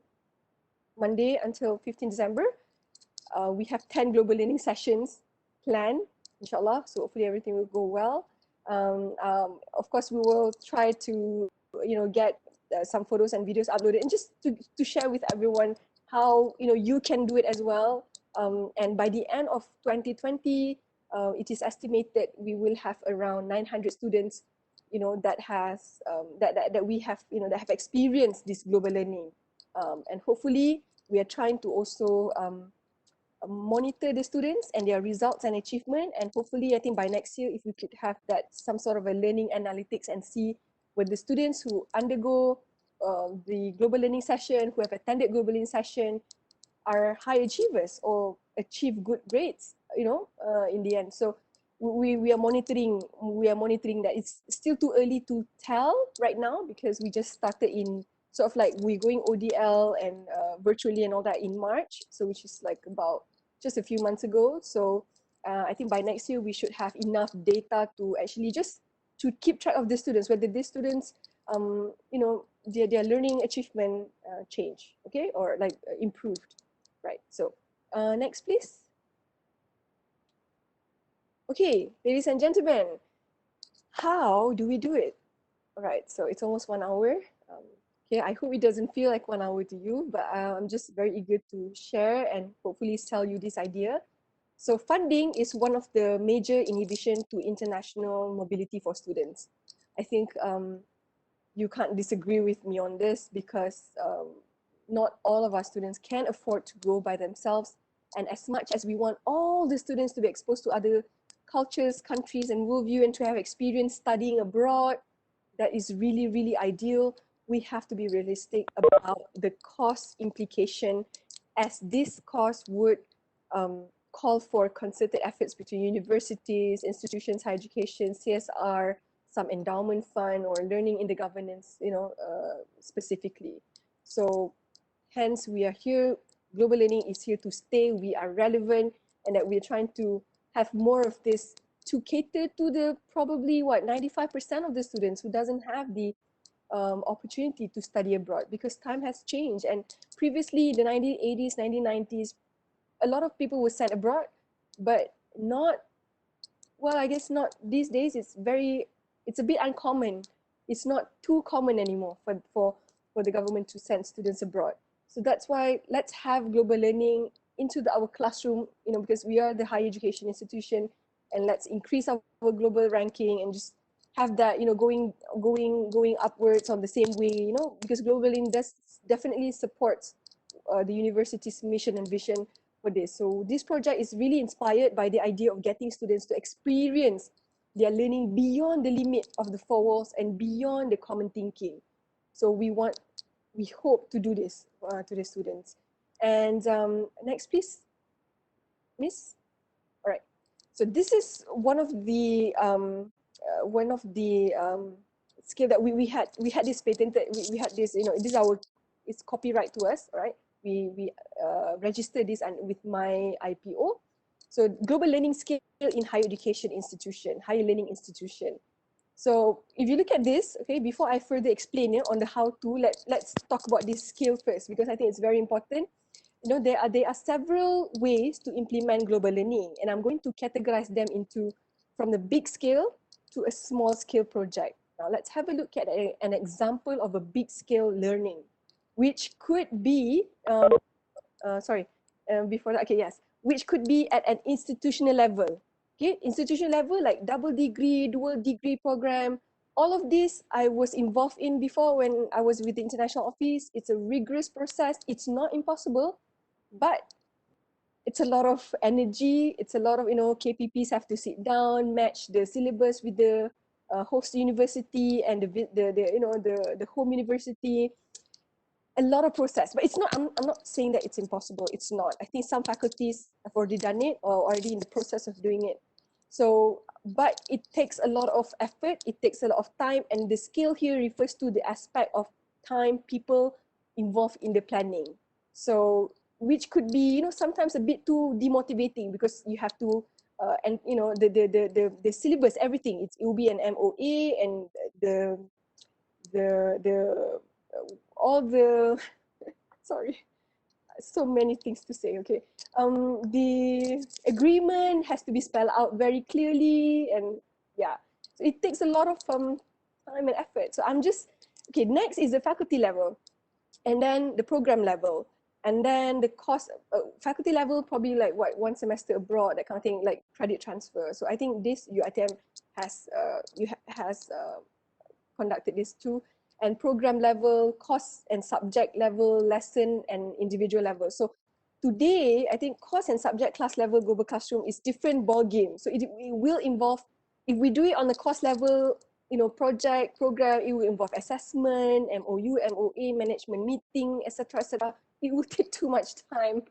C: Monday until 15 December, we have 10 global learning sessions planned, inshallah. So hopefully everything will go well. Of course, we will try to, get some photos and videos uploaded, and just to share with everyone how, you can do it as well. And by the end of 2020, it is estimated we will have around 900 students, that we have, that have experienced this global learning. And hopefully we are trying to also monitor the students and their results and achievement. And hopefully, I think by next year, if we could have that some sort of a learning analytics and see with the students who undergo the global learning session, who have attended global learning session, are high achievers or achieve good grades, in the end. So we are monitoring that. It's still too early to tell right now because we just started in sort of like we're going ODL and virtually and all that in March, so which is like about just a few months ago. So I think by next year we should have enough data to actually just to keep track of the students, whether these students their learning achievement change, okay, or like improved, right? So next please. Okay, ladies and gentlemen, how do we do it? All right, so it's almost 1 hour. Okay, I hope it doesn't feel like 1 hour to you, but I'm just very eager to share and hopefully sell you this idea. So funding is one of the major inhibition to international mobility for students. I think you can't disagree with me on this because not all of our students can afford to go by themselves. And as much as we want all the students to be exposed to other cultures, countries, and worldview and to have experience studying abroad, that is really, really ideal. We have to be realistic about the cost implication, as this cost would call for concerted efforts between universities, institutions, higher education, CSR, some endowment fund, or learning in the governance, specifically. So hence we are here. Global learning is here to stay. We are relevant, and that we're trying to have more of this to cater to the probably 95% of the students who doesn't have the opportunity to study abroad, because time has changed. And previously, the 1980s, 1990s, a lot of people were sent abroad, but not, well, I guess not these days. It's a bit uncommon. It's not too common anymore for the government to send students abroad. So that's why let's have global learning into our classroom, because we are the higher education institution, and let's increase our global ranking and just have that, going upwards on the same way, because global learning does definitely supports the university's mission and vision for this. So this project is really inspired by the idea of getting students to experience their learning beyond the limit of the four walls and beyond the common thinking. So we hope to do this to the students. And next, please, Miss. All right. So this is one of the skill that we had this patented. We had this, this is it's copyright to us, right? We registered this and with my IPO. So global learning skill in higher education institution, higher learning institution. So if you look at this, okay, before I further explain on the how to, let's talk about this skill first, because I think it's very important. There are several ways to implement global learning, and I'm going to categorize them into from the big scale to a small scale project. Now let's have a look at an example of a big scale learning, which could be before that, okay, yes, which could be at an institutional level. Okay, institutional level, like double degree, dual degree program. All of this I was involved in before when I was with the international office. It's a rigorous process. It's not impossible, but it's a lot of energy. It's a lot of, KPPs have to sit down, match the syllabus with the host university and the home university. A lot of process, but it's not, I'm not saying that it's impossible. It's not. I think some faculties have already done it or already in the process of doing it. So, but it takes a lot of effort, it takes a lot of time, and the skill here refers to the aspect of time, people involved in the planning. So, which could be, sometimes a bit too demotivating, because you have to, and the syllabus, everything, it's UB and MOA, and the all the sorry, so many things to say. Okay, the agreement has to be spelled out very clearly, and yeah, so it takes a lot of time and effort. So I'm just okay. Next is the faculty level, and then the program level, and then the course faculty level, probably like one semester abroad, that kind of thing, like credit transfer. So I think this UiTM has conducted this too. And program level, course and subject level, lesson and individual level. So today, I think course and subject class level global classroom is different ball game. So it will involve, if we do it on the course level, project, program, it will involve assessment, MOU, MOA, management meeting, etc., etc. It will take too much time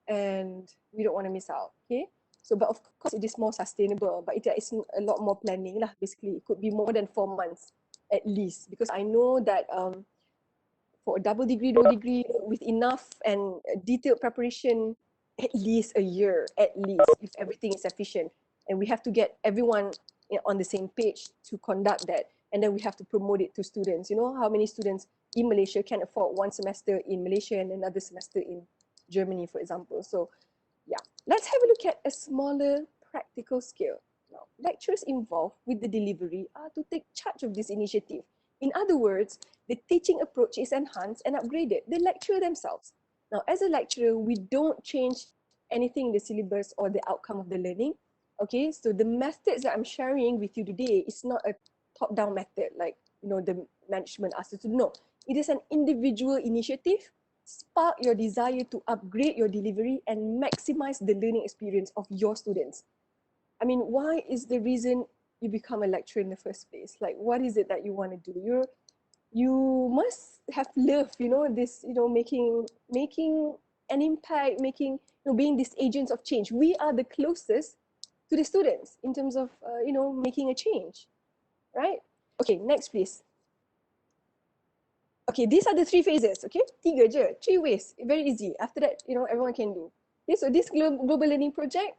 C: and we don't want to miss out, okay? So, but of course it is more sustainable, but it is a lot more planning lah, basically. It could be more than 4 months at least, because I know that for a double degree with enough and detailed preparation, at least a year, at least, if everything is efficient. And we have to get everyone on the same page to conduct that. And then we have to promote it to students. You know how many students in Malaysia can afford one semester in Malaysia and another semester in Germany, for example. So yeah, let's have a look at a smaller practical scale. Now, lecturers involved with the delivery are to take charge of this initiative. In other words, the teaching approach is enhanced and upgraded. The lecturer themselves. Now, as a lecturer, we don't change anything in the syllabus or the outcome of the learning. Okay, so the methods that I'm sharing with you today is not a top-down method like the management asked us to do. No, it is an individual initiative. Spark your desire to upgrade your delivery and maximize the learning experience of your students. I mean, why is the reason you become a lecturer in the first place? Like, what is it that you want to do? You must have love, this, making an impact, being these agents of change. We are the closest to the students in terms of, making a change, right? Okay, next please. Okay, these are the 3 phases, okay? 3 je, 3 ways, very easy. After that, everyone can do. Okay, so this global learning project,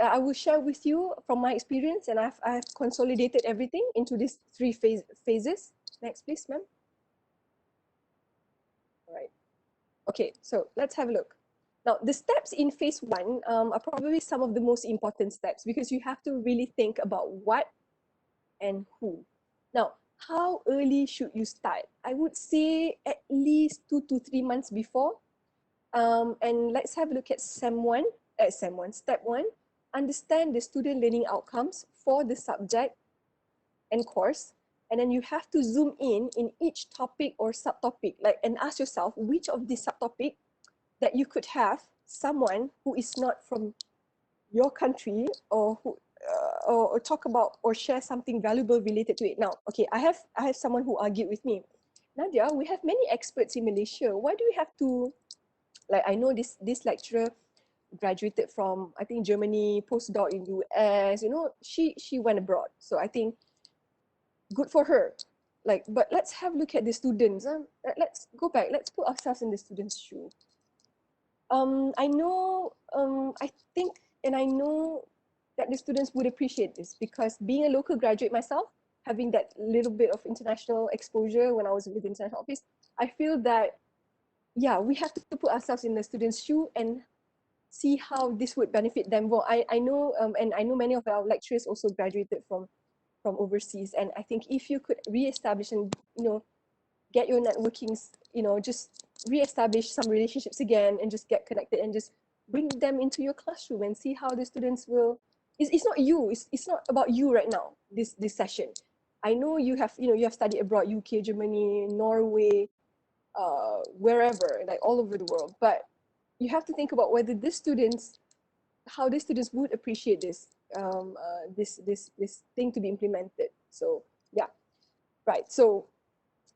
C: I will share with you from my experience, and I've consolidated everything into these 3 phases. Next, please, ma'am. All right. Okay, so let's have a look. Now, the steps in phase 1 are probably some of the most important steps because you have to really think about what and who. Now, how early should you start? I would say at least 2 to 3 months before. And let's have a look at step 1. Understand the student learning outcomes for the subject and course. And then you have to zoom in each topic or subtopic, and ask yourself which of these subtopic that you could have someone who is not from your country or who or talk about or share something valuable related to it. Now, okay, I have someone who argued with me. Nadiah, we have many experts in Malaysia. Why do we have to, I know this lecturer graduated from, I think, Germany, postdoc in US, she went abroad. So I think good for her. But let's have a look at the students. Let's go back. Let's put ourselves in the students' shoe. I know, I think, and I know that the students would appreciate this because being a local graduate myself, having that little bit of international exposure when I was with the international office, I feel that, yeah, we have to put ourselves in the students' shoe and see how this would benefit them. Well, I know, and I know many of our lecturers also graduated from overseas, and I think if you could re-establish and, get your networkings, just re-establish some relationships again and just get connected and just bring them into your classroom and see how the students will, it's not you, it's not about you right now, this session. I know you have, you have studied abroad, UK, Germany, Norway, wherever, all over the world, but you have to think about whether how the students would appreciate this, this thing to be implemented. So yeah, right. So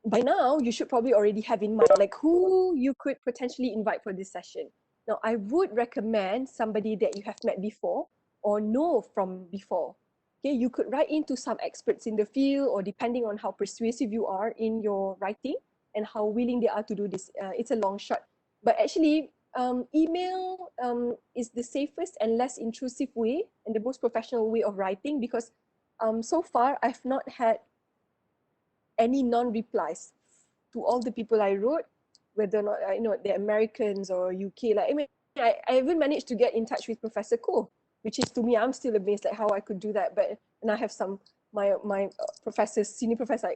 C: by now, you should probably already have in mind who you could potentially invite for this session. Now, I would recommend somebody that you have met before or know from before. Okay, you could write into some experts in the field, or depending on how persuasive you are in your writing and how willing they are to do this. It's a long shot, but actually, email is the safest and less intrusive way and the most professional way of writing because so far I've not had any non-replies to all the people I wrote, whether or not they're Americans or UK. I even managed to get in touch with Professor Koh, which is, to me, I'm still amazed how I could do that. And I have some my professors, senior professor,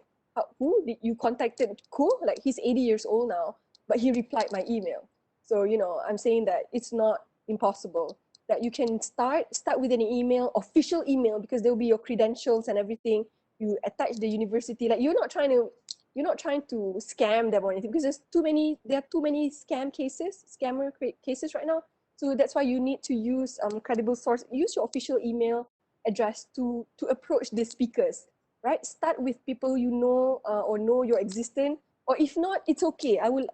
C: who did you contacted Koh? He's 80 years old now, but he replied my email. So I'm saying that it's not impossible. That you can start with an email, official email, because there will be your credentials and everything. You attach the university, you're not trying to you're not trying to scam them or anything, because there are too many scammer cases right now. So that's why you need to use credible source. Use your official email address to approach the speakers, right? Start with people you know, or know your existence, or if not, it's okay. I will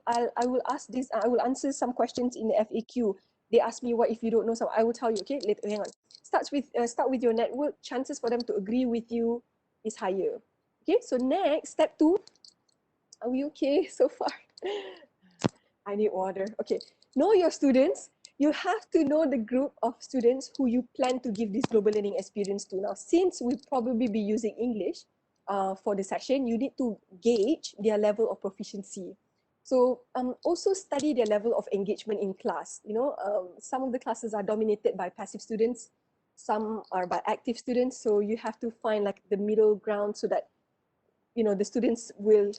C: ask this. I will answer some questions in the FAQ. They ask me what if you don't know some. I will tell you. Okay, later. Hang on. Start with your network. Chances for them to agree with you is higher. Okay. So next, step 2. Are we okay so far? I need water. Okay. Know your students. You have to know the group of students who you plan to give this global learning experience to. Now, since we probably be using English for the session, you need to gauge their level of proficiency. So also study their level of engagement in class. You know, some of the classes are dominated by passive students, some are by active students. So you have to find like the middle ground so that, you know, the students will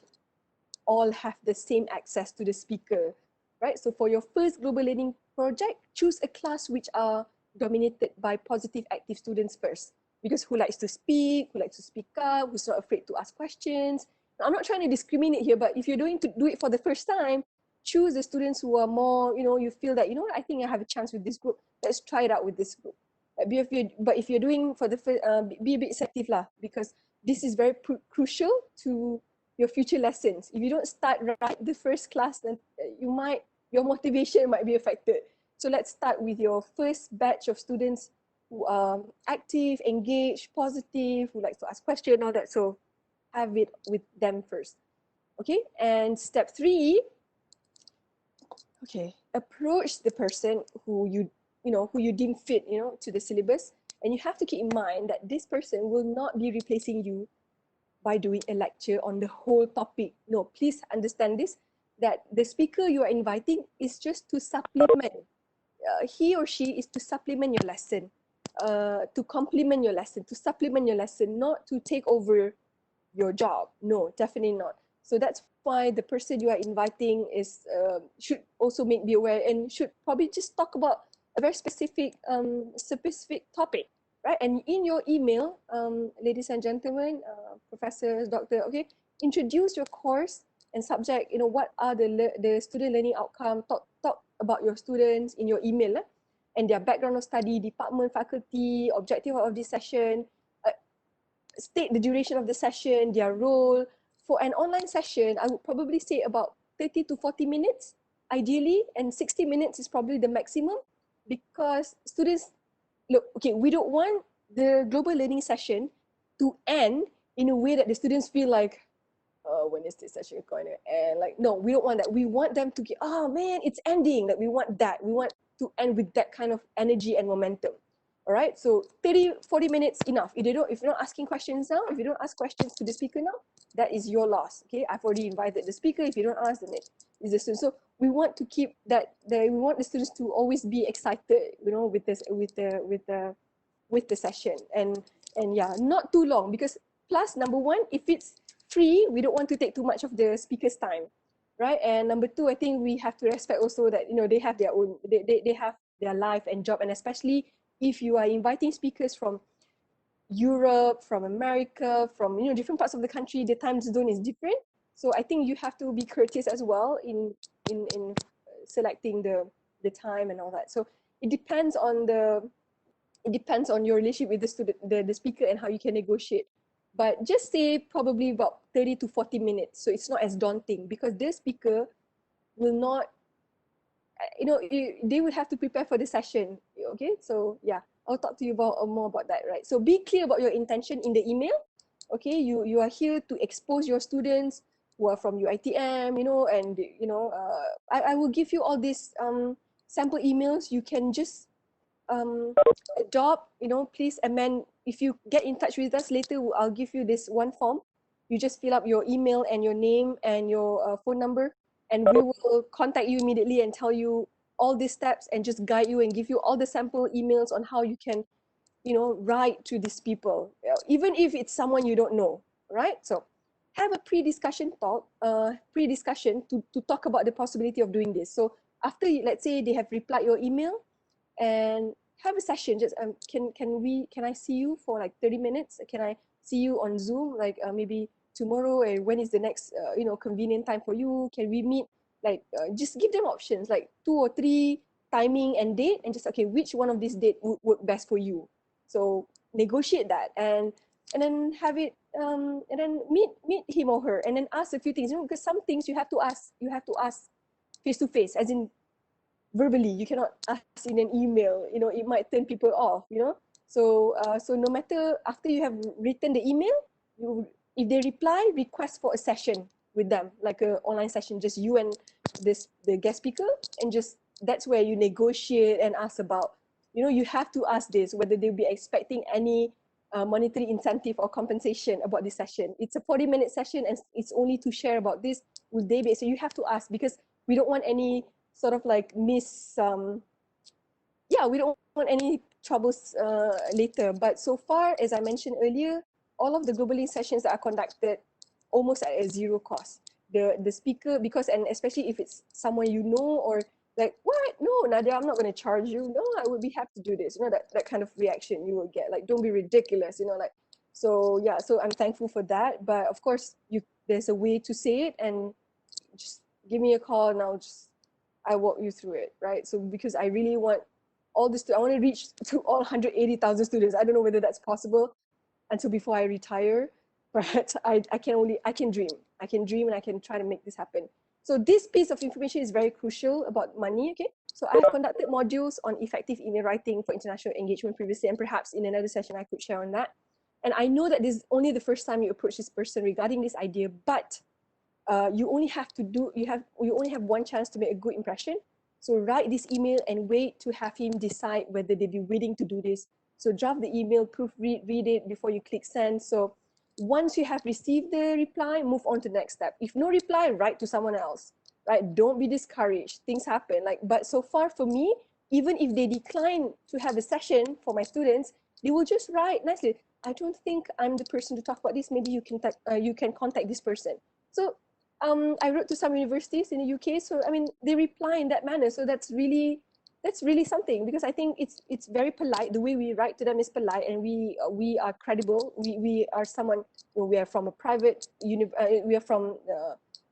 C: all have the same access to the speaker, right? So for your first global learning project, choose a class which are dominated by positive active students first, because who likes to speak, who likes to speak up, who's not afraid to ask questions. Now, I'm not trying to discriminate here, but if you're doing to do it for the first time, choose the students who are more, you know, you feel that, you know what, I think I have a chance with this group. Let's try it out with this group. But if you're doing for the first, be a bit selective lah, because this is very crucial to your future lessons. If you don't start right the first class, then your motivation might be affected. So let's start with your first batch of students who are active, engaged, positive, who likes to ask questions, all that. So have it with them first. Okay, and step 3, okay, approach the person who you deem fit, you know, to the syllabus. And you have to keep in mind that this person will not be replacing you by doing a lecture on the whole topic. No, please understand this, that the speaker you are inviting is just to supplement. He or she is to supplement your lesson, to complement your lesson, to supplement your lesson, not to take over your job. No, definitely not. So that's why the person you are inviting is should also be aware and should probably just talk about a very specific topic, right? And in your email, ladies and gentlemen, professors, doctor, okay, introduce your course and subject. You know, what are the student learning outcome? Talk about your students in your email, and their background of study, department, faculty, objective of this session. State the duration of the session, their role. For an online session, I would probably say about 30 to 40 minutes, ideally, and 60 minutes is probably the maximum, because students, look, okay, we don't want the global learning session to end in a way that the students feel like, oh, when is this session going to end? Like, no, we don't want that. We want them to get, oh man, it's ending. Like, we want that. We want to end with that kind of energy and momentum. All right, so 30, 40 minutes enough. If you're not asking questions now, if you don't ask questions to the speaker now, that is your loss. Okay, I've already invited the speaker. If you don't ask, then it is the student. So we want to keep that. We want the students to always be excited, you know, with the session, and yeah, not too long, because plus number 1, if it's free, we don't want to take too much of the speaker's time, right? And number 2, I think we have to respect also that, you know, they have their own, they have their life and job, and especially if you are inviting speakers from Europe, from America, from, you know, different parts of the country, the time zone is different. So I think you have to be courteous as well in selecting the time and all that. So it depends on your relationship with the student, the speaker, and how you can negotiate. But just say probably about 30 to 40 minutes. So it's not as daunting, because the speaker will not, you know, they will have to prepare for the session. Okay, so yeah, I'll talk to you about more about that, right? So be clear about your intention in the email. Okay, you are here to expose your students who are from UITM, you know, and you know, I will give you all these sample emails. You can just adopt, you know, please amend. If you get in touch with us later, I'll give you this one form. You just fill up your email and your name and your phone number, and we will contact you immediately and tell you all these steps and just guide you and give you all the sample emails on how you can, you know, write to these people, even if it's someone you don't know, right? So have a pre-discussion to talk about the possibility of doing this. So after, let's say they have replied your email, and have a session. Just can I see you for like 30 minutes? Can I see you on Zoom, like maybe tomorrow, and when is the next convenient time for you? Can we meet? Like just give them options, like 2 or 3 timing and date, and just okay, which one of these date would work best for you. So negotiate that, and then have it and then meet him or her, and then ask a few things, because some things you have to ask face to face, as in verbally. You cannot ask in an email, it might turn people off. So no matter, after you have written the email, if they reply, request for a session with them, like a online session, just you and the guest speaker, and just that's where you negotiate and ask about, you have to ask this, whether they'll be expecting any monetary incentive or compensation about this session. It's a 40-minute session, and it's only to share about this. Will they be? So you have to ask, because we don't want any sort of like we don't want any troubles later. But so far, as I mentioned earlier, all of the globally sessions that are conducted almost at a zero cost. The speaker, because, and especially if it's someone you know, or like, what? No, Nadiah, I'm not going to charge you. No, I would be happy to do this. That kind of reaction you will get. Like, don't be ridiculous. So yeah. So I'm thankful for that. But of course, there's a way to say it, and just give me a call, and I walk you through it, right? So because I really want I want to reach to all 180,000 students. I don't know whether that's possible until before I retire, but I can dream. I can dream, and I can try to make this happen. So this piece of information is very crucial about money, okay? So I have conducted modules on effective email writing for international engagement previously, and perhaps in another session I could share on that. And I know that this is only the first time you approach this person regarding this idea, but you only have one chance to make a good impression. So write this email and wait to have him decide whether they'd be willing to do this. So draft the email, read it before you click send. So once you have received the reply, move on to the next step. If no reply, write to someone else, right? Don't be discouraged. Things happen. But so far for me, even if they decline to have a session for my students, they will just write nicely, I don't think I'm the person to talk about this. Maybe you can contact this person. So I wrote to some universities in the UK. So I mean, they reply in that manner. So that's really something, because I think it's very polite. The way we write to them is polite, and we are credible. We are someone. We are from a private we are from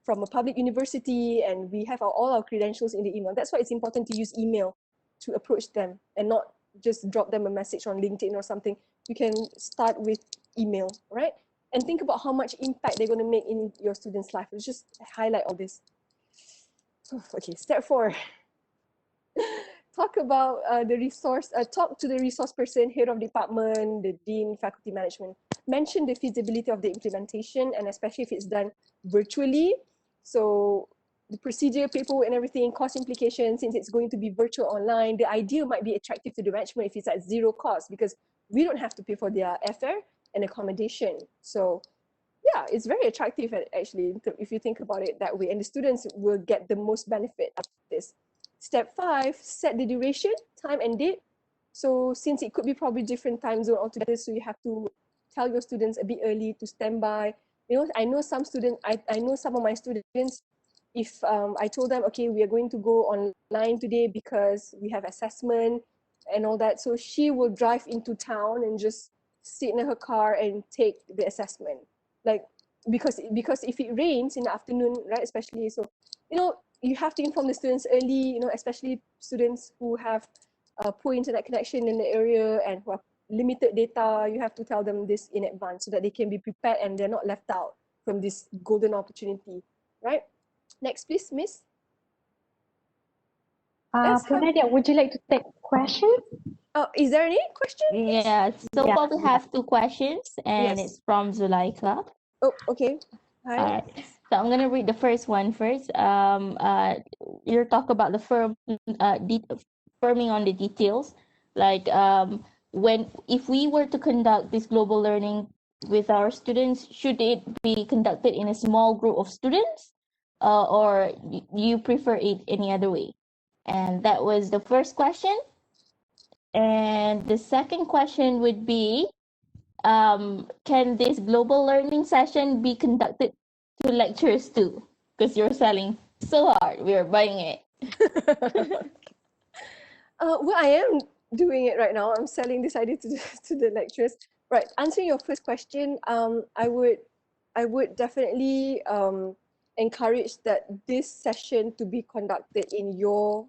C: a public university, and we have all our credentials in the email. That's why it's important to use email to approach them, and not just drop them a message on LinkedIn or something. You can start with email, right? And think about how much impact they're going to make in your student's life. Let's just highlight all this. Okay, step 4. Talk about talk to the resource person, head of department, the dean, faculty management. Mention the feasibility of the implementation, and especially if it's done virtually. So the procedure, paperwork and everything, cost implications, since it's going to be virtual online, the idea might be attractive to the management if it's at zero cost, because we don't have to pay for their airfare and accommodation. So yeah, it's very attractive actually, if you think about it that way, and the students will get the most benefit of this. Step 5, set the duration, time and date. So since it could be probably different time zone altogether, so you have to tell your students a bit early to stand by. I know some students, I know some of my students, if I told them, okay, we are going to go online today because we have assessment and all that, so she will drive into town and just sit in her car and take the assessment. Like, because if it rains in the afternoon, right, especially, so you have to inform the students early, especially students who have poor internet connection in the area and who have limited data. You have to tell them this in advance so that they can be prepared and they're not left out from this golden opportunity, right? Next, please, Miss.
A: Nadiah, would you like to take questions?
C: Is there any question?
B: Yeah, so
A: Yeah.
B: far we have 2 questions, and
C: Yes.
B: it's from Zulaika.
C: Oh, okay. Hi.
B: All right. So I'm gonna read the first one first. You talk about the firming on the details, like if we were to conduct this global learning with our students, should it be conducted in a small group of students, or you prefer it any other way? And that was the first question. And the second question would be, can this global learning session be conducted to lectures too? Because you're selling so hard, we are buying it.
C: Well, I am doing it right now. I'm selling this idea to the lecturers. Right. Answering your first question, I would I would definitely encourage that this session to be conducted in your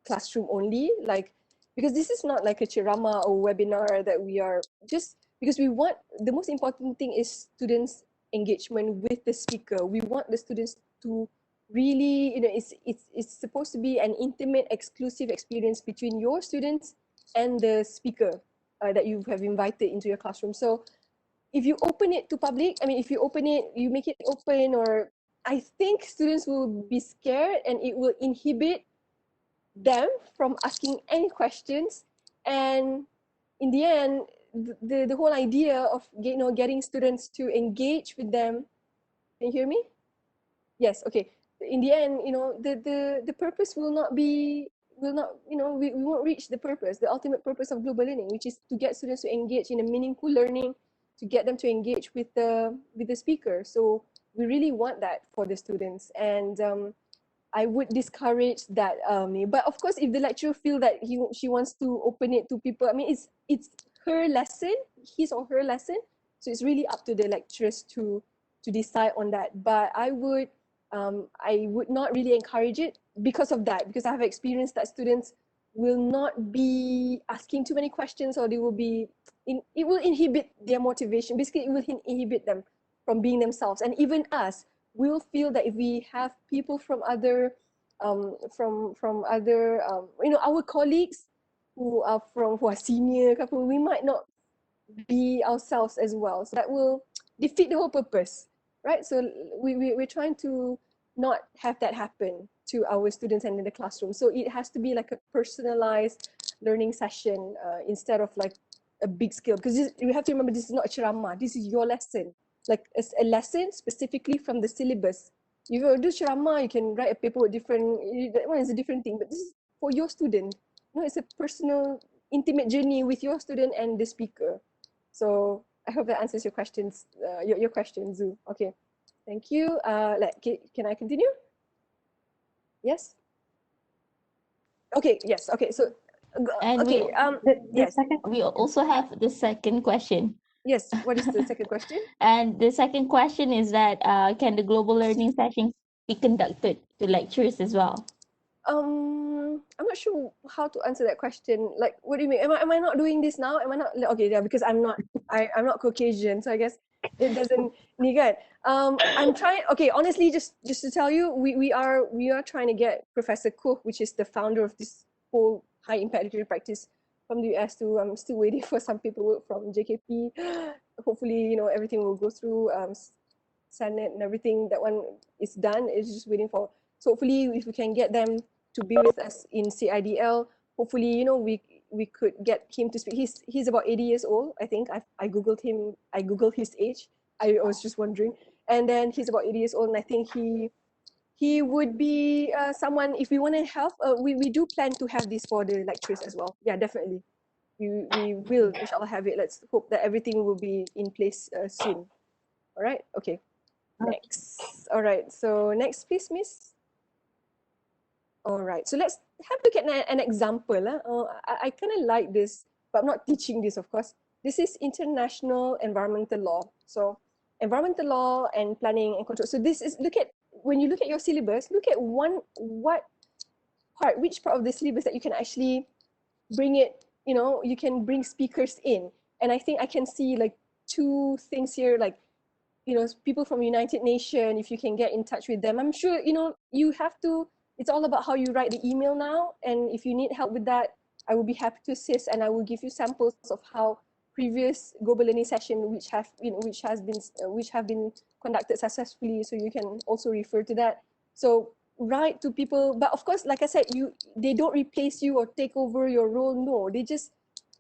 C: classroom only, like, because this is not like a ceramah or webinar that we are just, because we want, the most important thing is students engagement with the speaker. We want the students to really, it's supposed to be an intimate, exclusive experience between your students and the speaker that you have invited into your classroom. So if you open it to public, I mean, if you open it, you make it open, or I think students will be scared and it will inhibit them from asking any questions. And in the end, the whole idea of getting students to engage with them. Can you hear me? Yes. Okay. In the end, the purpose will not be, we won't reach the purpose, the ultimate purpose of global learning, which is to get students to engage in a meaningful learning, to get them to engage with the speaker. So we really want that for the students. And I would discourage that. But of course, if the lecturer feel that she wants to open it to people, I mean, it's her lesson, his or her lesson. So it's really up to the lecturers to decide on that. But I would not really encourage it because of that, because I have experienced that students will not be asking too many questions, or they will be it will inhibit their motivation. Basically, it will inhibit them from being themselves. And even us, we'll feel that if we have people from other our colleagues who are senior, we might not be ourselves as well. So that will defeat the whole purpose, right? So we're trying to not have that happen to our students and in the classroom. So it has to be like a personalized learning session instead of like a big scale. Because you have to remember, this is not a ceramah. This is your lesson, like a lesson specifically from the syllabus. If you do ceramah, you can write a paper with different, that one is a different thing, but this is for your student. It's a personal, intimate journey with your student and the speaker. So I hope that answers your questions, your question, Zoo. Okay, thank you. Can I continue? Yes. Okay. Yes. Okay. So,
B: And
C: okay. Yes.
B: we also have the second question.
C: Yes. What is the second question?
B: And the second question is that can the global learning sessions be conducted to lectures as well?
C: I'm not sure how to answer that question. Like, what do you mean? Am I not doing this now? Am I not? Okay, yeah, because I'm not Caucasian, so I guess it doesn't need that. I'm trying. Okay, honestly, just to tell you, we are trying to get Professor Koh, which is the founder of this whole high impact literature practice, from the US to. I'm still waiting for some paperwork from JKP. Hopefully, everything will go through Senate and everything. That one is done. It's just waiting for. So hopefully, if we can get them to be with us in CIDL, hopefully, we could get him to speak. He's about 80 years old, I think. I googled him. I googled his age. I was just wondering, and then he's about 80 years old, and I think he would be someone. If we want to help, we do plan to have this for the lecturers as well. Yeah, definitely. We will inshallah have it. Let's hope that everything will be in place soon. All right. Okay. Next. All right. So next, please, Miss. All right, so let's have a look at an example. I kind of like this, but I'm not teaching this, of course. This is international environmental law. So environmental law and planning and control. So this is, when you look at your syllabus, look at which part of the syllabus that you can actually bring it, you can bring speakers in. And I think I can see like two things here, like, people from United Nations, if you can get in touch with them. I'm sure, you have to, it's all about how you write the email now. And if you need help with that, I will be happy to assist, and I will give you samples of how previous global learning session which have been conducted successfully. So you can also refer to that. So write to people, but of course, like I said, they don't replace you or take over your role. No, they just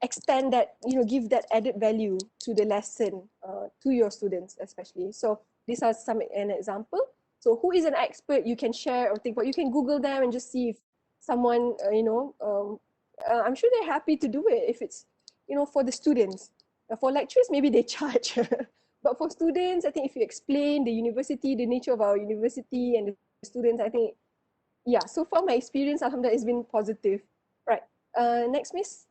C: extend that, give that added value to the lesson, to your students especially. So these are an example. So who is an expert you can share or think about? You can Google them and just see if someone, I'm sure they're happy to do it if it's, for the students. For lecturers, maybe they charge. But for students, I think if you explain the university, the nature of our university and the students, I think, yeah, so far my experience, alhamdulillah, has been positive. Right. Next, Miss.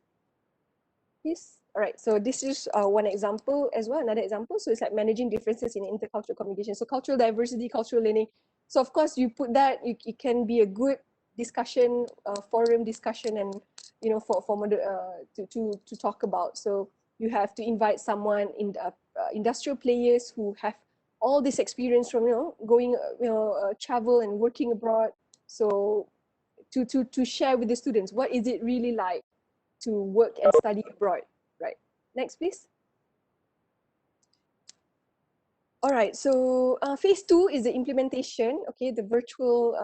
C: Please. All right, so this is one example as well, another example. So it's like managing differences in intercultural communication. So cultural diversity, cultural learning. So of course you put that, it can be a good discussion, forum discussion, and for to talk about. So you have to invite someone in the industrial players who have all this experience from going travel and working abroad. So to share with the students what is it really like to work and study abroad. Right. Next, please. All right. So phase 2 is the implementation. Okay, the virtual.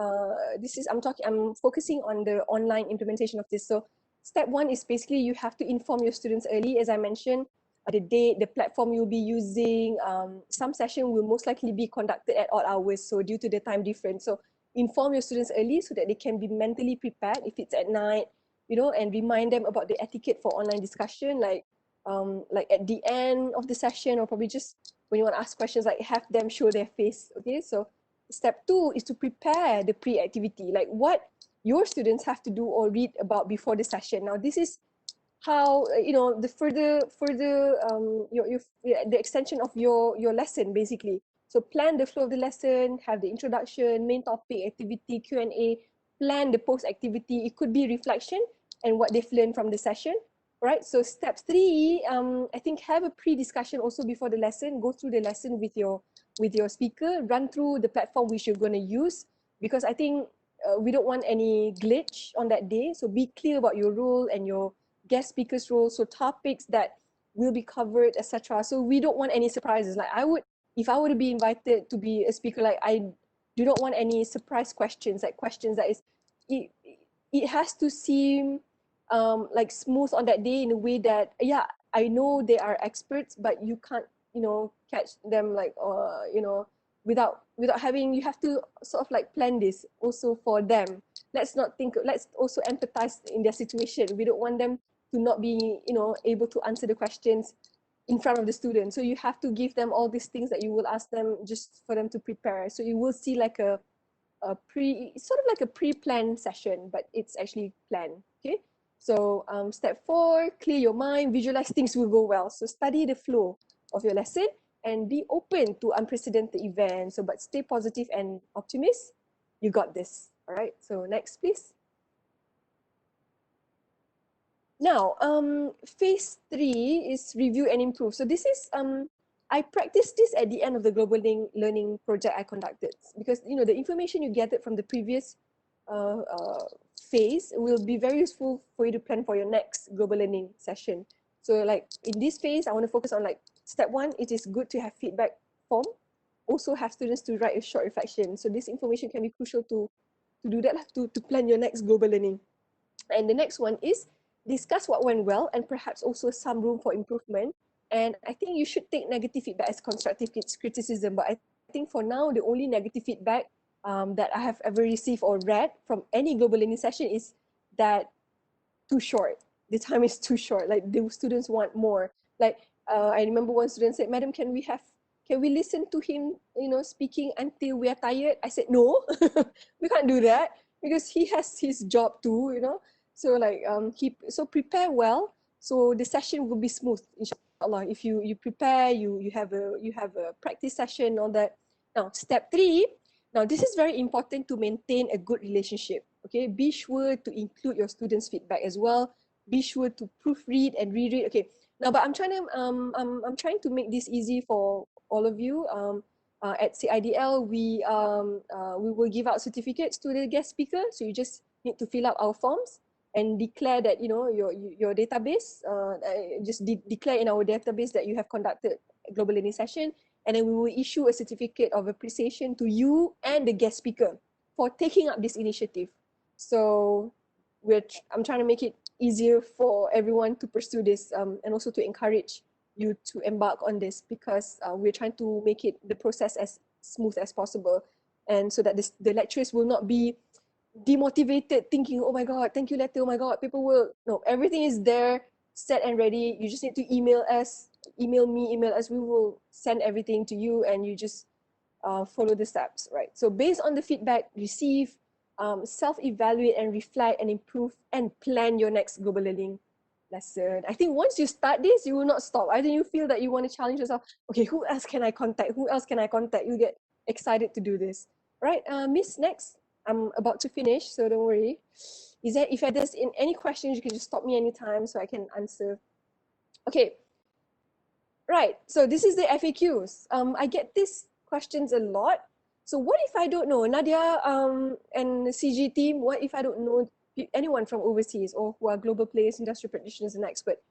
C: I'm focusing on the online implementation of this. So step 1 is basically you have to inform your students early, as I mentioned, the date, the platform you'll be using. Some session will most likely be conducted at odd hours, so due to the time difference. So inform your students early so that they can be mentally prepared if it's at night, and remind them about the etiquette for online discussion, like at the end of the session, or probably just when you want to ask questions, like have them show their face. Okay, so step 2 is to prepare the pre-activity, like what your students have to do or read about before the session. Now this is how the further the extension of your lesson basically. So plan the flow of the lesson, have the introduction, main topic, activity, Q&A, plan the post activity. It could be reflection and what they've learned from the session. Right, so step 3, I think have a pre-discussion also before the lesson. Go through the lesson with your speaker, run through the platform which you're going to use, because I think we don't want any glitch on that day. So be clear about your role and your guest speaker's role, so topics that will be covered, etc. So we don't want any surprises. Like if I were to be invited to be a speaker, like I do not want any surprise questions, like questions that is, it has to seem like smooth on that day in a way that, yeah, I know they are experts, but you can't, catch them like, without having, you have to sort of like plan this also for them. Let's also empathize in their situation. We don't want them to not be, able to answer the questions in front of the students. So you have to give them all these things that you will ask them just for them to prepare. So you will see like sort of like a pre-planned session, but it's actually planned. Okay. So step 4, clear your mind, visualize things will go well. So study the flow of your lesson and be open to unprecedented events. So, but stay positive and optimist. You got this. All right. So next, please. Now, phase 3 is review and improve. So this is I practiced this at the end of the global learning project I conducted, because the information you gathered from the previous phase will be very useful for you to plan for your next global learning session. So like in this phase, I want to focus on like step 1, it is good to have feedback form. Also have students to write a short reflection. So this information can be crucial to do that, to plan your next global learning. And the next one is discuss what went well and perhaps also some room for improvement. And I think you should take negative feedback as constructive criticism. But I think for now, the only negative feedback that I have ever received or read from any global learning session is that too short. The time is too short. Like the students want more. Like I remember one student said, "Madam, can we listen to him, speaking until we are tired?" I said, "No, we can't do that because he has his job too, So like so prepare well, so the session will be smooth, inshallah. If you prepare, you have a practice session, all that. Now step 3. Now this is very important to maintain a good relationship. Okay, be sure to include your students' feedback as well. Be sure to proofread and reread. Okay, now but I'm trying to make this easy for all of you. At CIDL, we will give out certificates to the guest speaker. So you just need to fill out our forms and declare that your database. Just declare in our database that you have conducted a global learning session, and then we will issue a certificate of appreciation to you and the guest speaker for taking up this initiative. So I'm trying to make it easier for everyone to pursue this, and also to encourage you to embark on this, because we're trying to make it the process as smooth as possible, and so that the lecturers will not be demotivated thinking, oh my god, thank you letter, oh my god, people will, no, everything is there, set and ready. You just need to email us, email me, email us, we will send everything to you, and you just follow the steps, right? So based on the feedback received, self-evaluate and reflect and improve and plan your next global learning lesson. I think once you start this, you will not stop. Either you feel that you want to challenge yourself, okay, who else can I contact? Who else can I contact? You get excited to do this. Right, Miss, next. I'm about to finish, so don't worry. Is there, if there's in any questions, you can just stop me anytime so I can answer. Okay, right, so this is the FAQs. I get these questions a lot. So what if I don't know? Nadiah and the CG team, what if I don't know anyone from overseas or who are global players, industry practitioners and experts?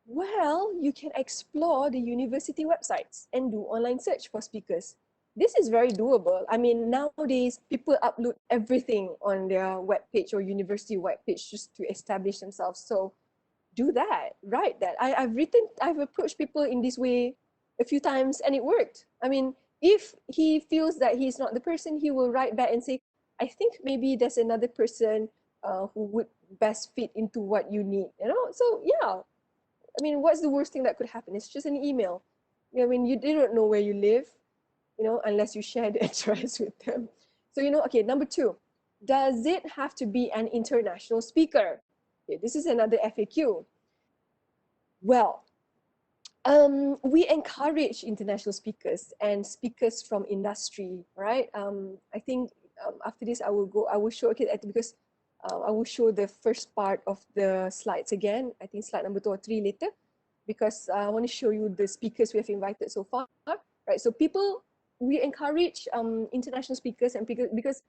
C: Well, you can explore the university websites and do online search for speakers. This is very doable. I mean, nowadays, people upload everything on their webpage or university webpage just to establish themselves. So do that, write that. I've approached people in this way a few times and it worked. I mean, if he feels that he's not the person, he will write back and say, I think maybe there's another person who would best fit into what you need, you know? So yeah, I mean, what's the worst thing that could happen? It's just an email. I mean, they don't know where you live, you know, unless you share the address with them. So, you know, okay, number 2, does it have to be an international speaker? Okay, this is another FAQ. Well, we encourage international speakers and speakers from industry, right? I think after this, I will show, okay, because I will show the first part of the slides again. I think slide number 2 or 3 later, because I want to show you the speakers we have invited so far, right? So we encourage international speakers and because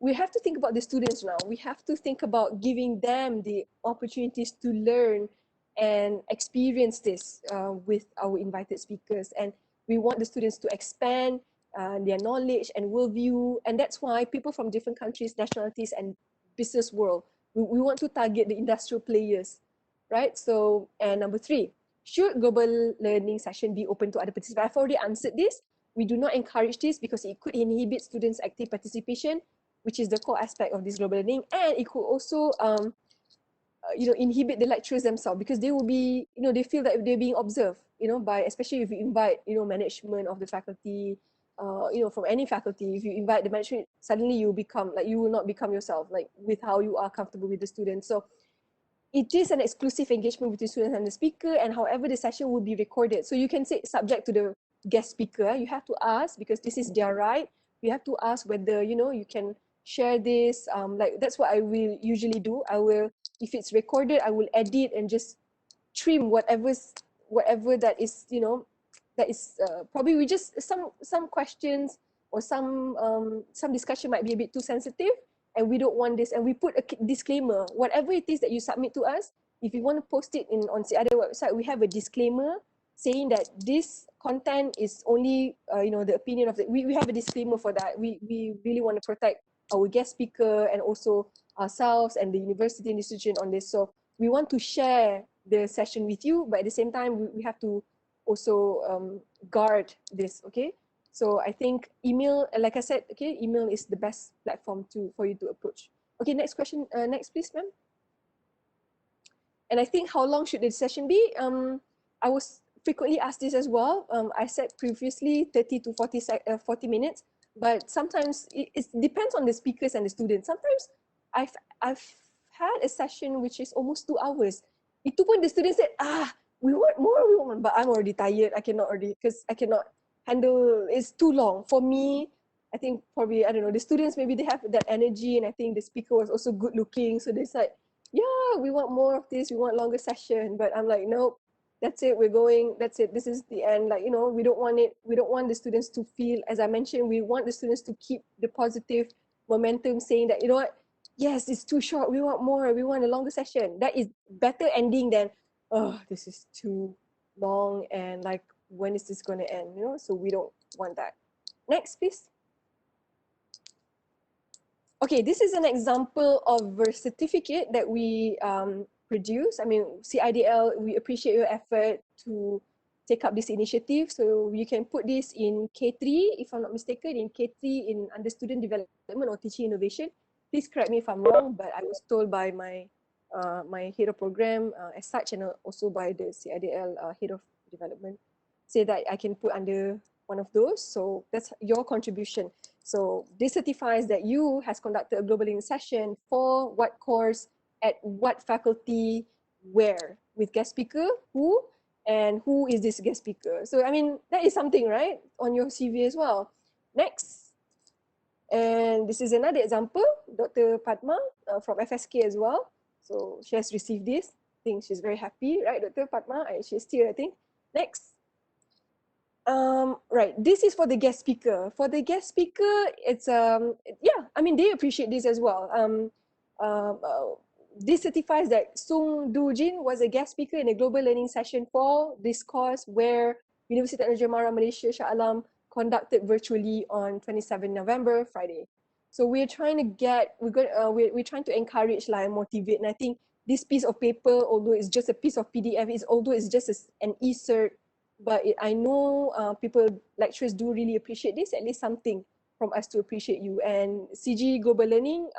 C: we have to think about the students now. We have to think about giving them the opportunities to learn and experience this with our invited speakers. And we want the students to expand their knowledge and worldview. And that's why people from different countries, nationalities, and business world, we want to target the industrial players, right? So, and number 3, should global learning session be open to other participants? I've already answered this. We do not encourage this because it could inhibit students' active participation, which is the core aspect of this global learning, and it could also inhibit the lecturers themselves because they will be, they feel that they're being observed, by, especially if you invite, management of the faculty, from any faculty. If you invite the management, suddenly you will not become yourself, like with how you are comfortable with the students. So it is an exclusive engagement between students and the speaker, and however the session will be recorded. So you can say subject to the guest speaker. You have to ask, because this is their right. You have to ask whether, you can share this. Like that's what I will usually do. If it's recorded, I will edit and just trim whatever that is, that is probably we just some questions or some discussion might be a bit too sensitive, and we don't want this, and we put a disclaimer. Whatever it is that you submit to us, if you want to post it on the other website, we have a disclaimer saying that this content is only the opinion of we have a disclaimer for that. We really want to protect our guest speaker and also ourselves and the university institution on this. So we want to share the session with you, but at the same time we have to also guard this. Okay, so I think email, like I said, okay, email is the best platform for you to approach. Okay, next question. Next, please, ma'am. And I think, how long should the session be? I was frequently asked this as well. I said previously 30 to 40 minutes, but sometimes it depends on the speakers and the students. Sometimes I've had a session which is almost 2 hours. Itu pun the students said, we want more, but I'm already tired. Because I cannot handle, it's too long. For me, I think probably, I don't know, the students, maybe they have that energy, and I think the speaker was also good looking. So they said, yeah, we want more of this, we want longer session. But I'm like, nope, that's it, we're going, that's it, this is the end. Like, we don't want the students to feel, as I mentioned, we want the students to keep the positive momentum, saying that, yes, it's too short, we want more, we want a longer session. That is better ending than, oh, this is too long, and like, when is this going to end? So we don't want that. Next, please. Okay, this is an example of a certificate that we produce. I mean, CIDL, we appreciate your effort to take up this initiative. So you can put this in K3, if I'm not mistaken, in K3 under student development or teaching innovation. Please correct me if I'm wrong, but I was told by my head of program as such, and also by the CIDL head of development, say that I can put under one of those. So that's your contribution. So this certifies that you has conducted a global learning session for what course, at what faculty, where, with guest speaker, who, and who is this guest speaker. So, I mean, that is something, right, on your CV as well. Next. And this is another example, Dr. Padma from FSK as well. So she has received this. I think she's very happy, right, Dr. Padma? She's here, I think. Next. Right, this is for the guest speaker. For the guest speaker, it's yeah, I mean, they appreciate this as well. This certifies that Sung Do Jin was a guest speaker in a global learning session for this course where University Technology Mara Malaysia Shah Alam conducted virtually on 27 November, Friday. So we're trying to get, we're trying to encourage and motivate. And I think this piece of paper, although it's just a piece of PDF, although it's just an e-cert, but I know lecturers do really appreciate this, at least something from us to appreciate you. And CG Global Learning,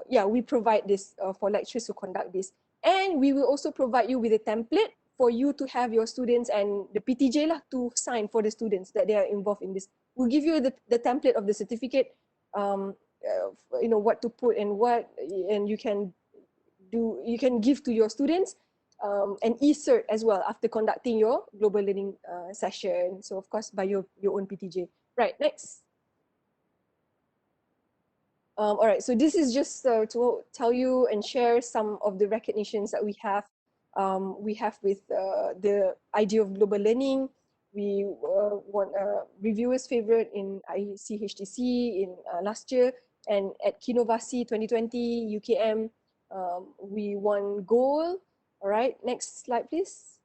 C: yeah, we provide this for lecturers to conduct this. And we will also provide you with a template for you to have your students and the PTJ lah to sign for the students that they are involved in this. We'll give you the template of the certificate, you know, what to put and what, and you can give to your students an e-cert as well after conducting your global learning session. So of course, by your own PTJ. Right, next. All right, so this is just to tell you and share some of the recognitions that we have. With the idea of global learning. We won a reviewer's favorite in ICHTC in last year, and at Kinovasi 2020 UKM, we won gold. All right, next slide, please.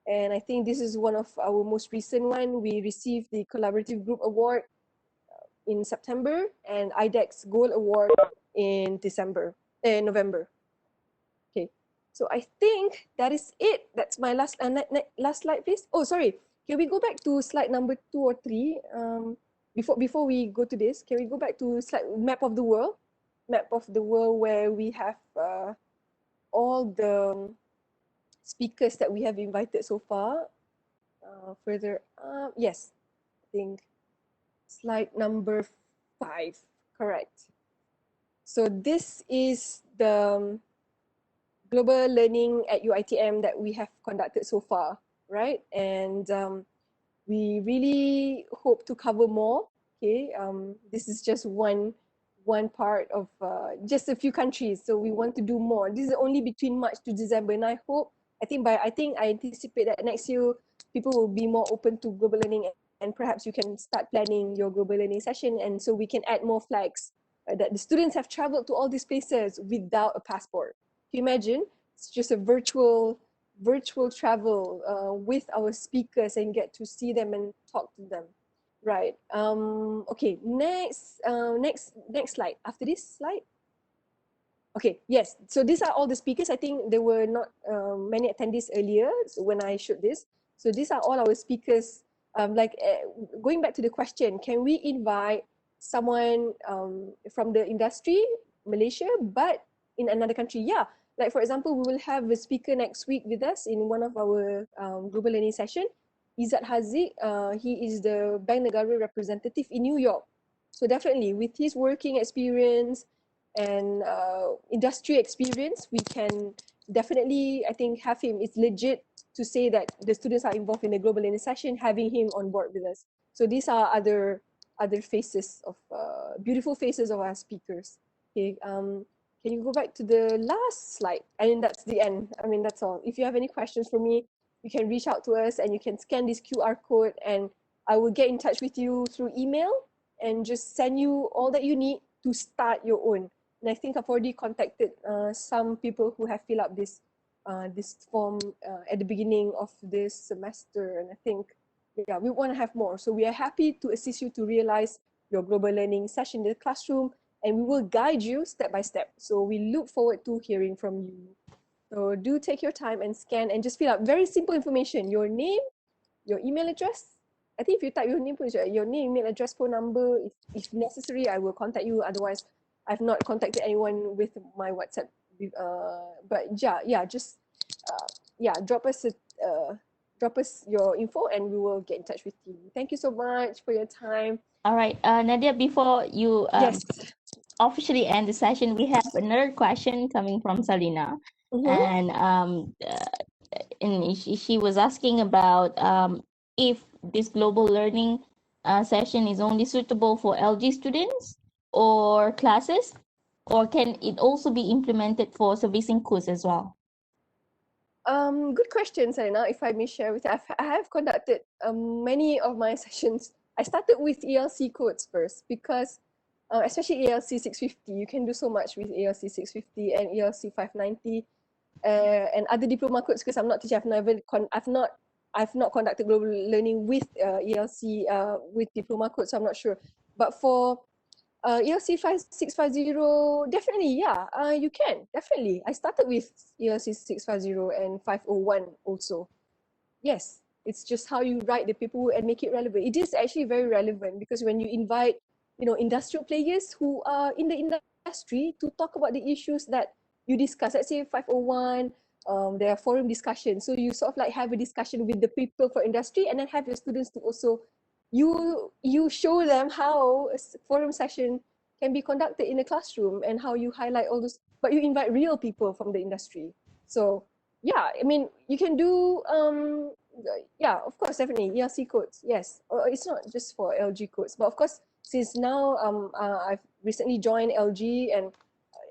C: And I think this is one of our most recent one. We received the Collaborative Group Award in September and IDEX Gold Award in November. Okay, so I think that is it. That's my last slide, please. Oh, sorry. Can we go back to slide number 2 or 3? Before we go to this, can we go back to slide map of the world? Map of the world where we have all the speakers that we have invited so far. Further up, yes, I think slide number 5, correct. So this is the global learning at UITM that we have conducted so far, right? And we really hope to cover more. Okay, this is just one part of just a few countries, so we want to do more. This is only between March to December, and I anticipate that next year people will be more open to global learning, and perhaps you can start planning your global learning session, and so we can add more flags that the students have traveled to all these places without a passport. Can you imagine? It's just a virtual travel with our speakers and get to see them and talk to them. Right. Okay. Next slide. After this slide. Okay. Yes. So these are all the speakers. I think there were not many attendees earlier when I showed this. So these are all our speakers. Going back to the question, can we invite someone from the industry, Malaysia, but in another country? Yeah. Like for example, we will have a speaker next week with us in one of our global learning session. Izzat Haziq, he is the Bank Negara representative in New York. So definitely with his working experience and industry experience, we can definitely, I think, have him. It's legit to say that the students are involved in the global learning session, having him on board with us. So these are other faces of, beautiful faces of our speakers. Okay, can you go back to the last slide? And that's the end. I mean, that's all. If you have any questions for me, you can reach out to us and you can scan this QR code and I will get in touch with you through email and just send you all that you need to start your own. And I think I've already contacted some people who have filled up this form at the beginning of this semester. And I think, yeah, we want to have more. So we are happy to assist you to realize your global learning session in the classroom, and we will guide you step by step. So we look forward to hearing from you. So do take your time and scan and just fill out very simple information. Your name, your email address. I think if you type your name, email address, phone number, if necessary, I will contact you. Otherwise, I've not contacted anyone with my WhatsApp. But yeah, just drop us your info and we will get in touch with you. Thank you so much for your time.
B: All right, Nadiah, before you
C: Yes.
B: officially end the session, we have another question coming from Salina. and she was asking about if this global learning session is only suitable for LG students or classes, or can it also be implemented for servicing course as well?
C: Good question, Sarina. If I may share with you, I have conducted many of my sessions. I started with ELC codes first because, especially ELC 650, you can do so much with ELC 650 and ELC 590 and other diploma codes. Because I'm not teacher, I've not conducted global learning with ELC with diploma codes, so I'm not sure. But for ELC 650, definitely, yeah, you can, definitely. I started with ELC 650 and 501 also. Yes, it's just how you write the paperwork and make it relevant. It is actually very relevant because when you invite, industrial players who are in the industry to talk about the issues that you discuss, let's say 501, there are forum discussions. So you sort of like have a discussion with the people for industry and then have your students to also, you show them how a forum session can be conducted in a classroom and how you highlight all those, but you invite real people from the industry. So yeah, I mean, you can do, yeah, of course, definitely, ELC codes, yes. It's not just for LG codes, but of course, since now I've recently joined LG and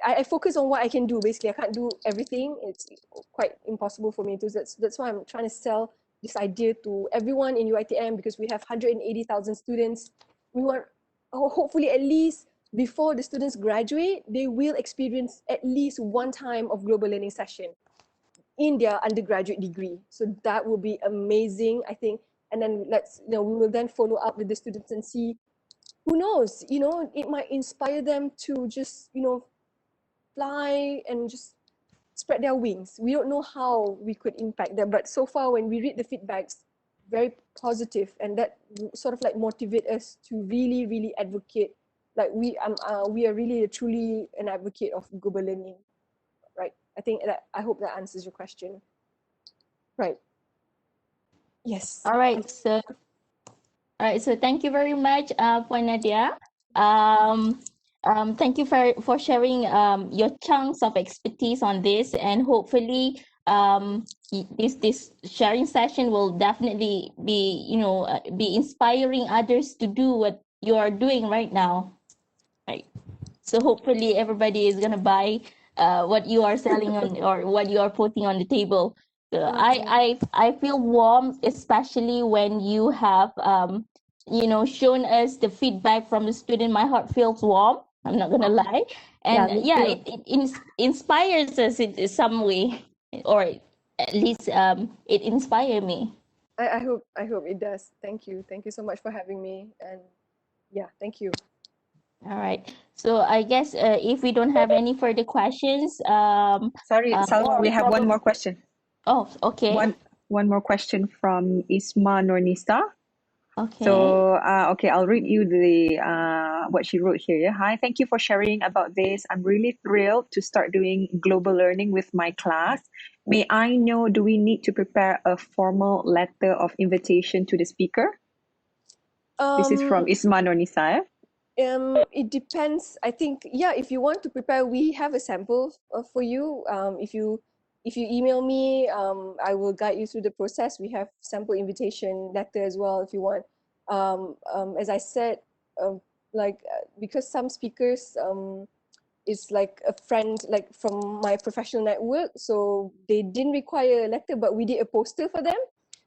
C: I focus on what I can do. Basically, I can't do everything. It's quite impossible for me to. That's why I'm trying to sell this idea to everyone in UiTM because we have 180,000 students. We want, hopefully at least before the students graduate, they will experience at least one time of global learning session in their undergraduate degree. So that will be amazing, I think. And then we will then follow up with the students and see, who knows, it might inspire them to just, fly and just spread their wings. We don't know how we could impact them, but so far when we read the feedbacks, very positive, and that sort of like motivate us to really, really advocate. Like we are really truly an advocate of global learning, right? I hope that answers your question. Right. Yes.
B: All right, so thank you very much, for Nadiah. Um, Thank you for sharing your chunks of expertise on this, and hopefully this sharing session will definitely be be inspiring others to do what you are doing right now, right? So hopefully everybody is gonna buy what you are selling on or what you are putting on the table. So I feel warm, especially when you have shown us the feedback from the student. My heart feels warm. I'm not gonna lie, and
A: me too.
B: it inspires us in some way, or at least it inspired me.
C: I hope it does. Thank you so much for having me, and yeah, thank you.
B: All right. So I guess if we don't have any further questions,
D: Sorry, Salwa, we have one more question.
B: Oh, okay.
D: One more question from Isma Nornisa.
B: Okay.
D: So, okay, I'll read you the what she wrote here. Yeah? Hi, thank you for sharing about this. I'm really thrilled to start doing global learning with my class. May I know, do we need to prepare a formal letter of invitation to the speaker? This is from Isma Nornisa.
C: It depends. I think, yeah, if you want to prepare, we have a sample for you. If you email me, I will guide you through the process. We have sample invitation letter as well if you want. As I said, because some speakers is like a friend, like from my professional network, so they didn't require a letter, but we did a poster for them.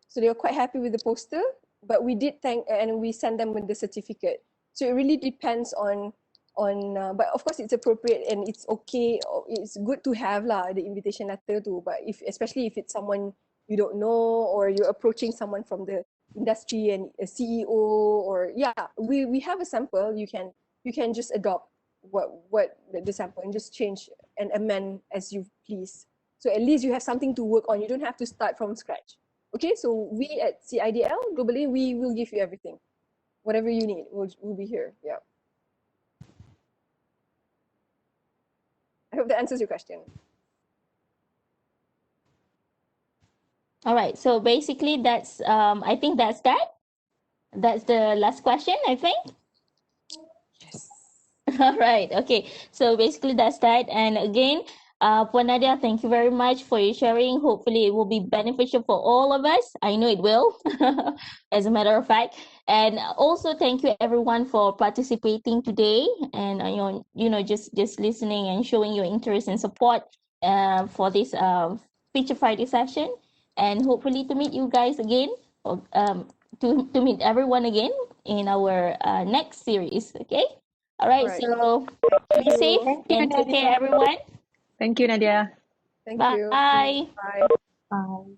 C: So they were quite happy with the poster, but we did thank and we sent them with the certificate. So it really depends on but of course it's appropriate and it's okay, it's good to have the invitation letter too. But especially if it's someone you don't know or you're approaching someone from the industry and a CEO, or we have a sample. You can just adopt what the sample and just change and amend as you please. So at least you have something to work on. You don't have to start from scratch. Okay, so we at CIDL globally, we will give you everything. Whatever you need, we'll be here. Yeah. I hope that answers your question.
B: All right. So basically, that's I think that's that. That's the last question, I think.
C: Yes.
B: All right. Okay. So basically, that's that. And again, Puan Nadia, thank you very much for your sharing. Hopefully, it will be beneficial for all of us. I know it will, as a matter of fact. And also, thank you everyone for participating today, and just listening and showing your interest and support for this Feature Friday session. And hopefully, to meet you guys again, or to meet everyone again in our next series. Okay. All right.
C: Alright.
B: So
C: Thank
B: be
C: you.
B: safe
A: Thank you,
B: and take care,
A: Nadia.
B: everyone.
D: Thank you, Nadia.
C: Thank you.
B: Bye.
C: Bye.
A: Bye.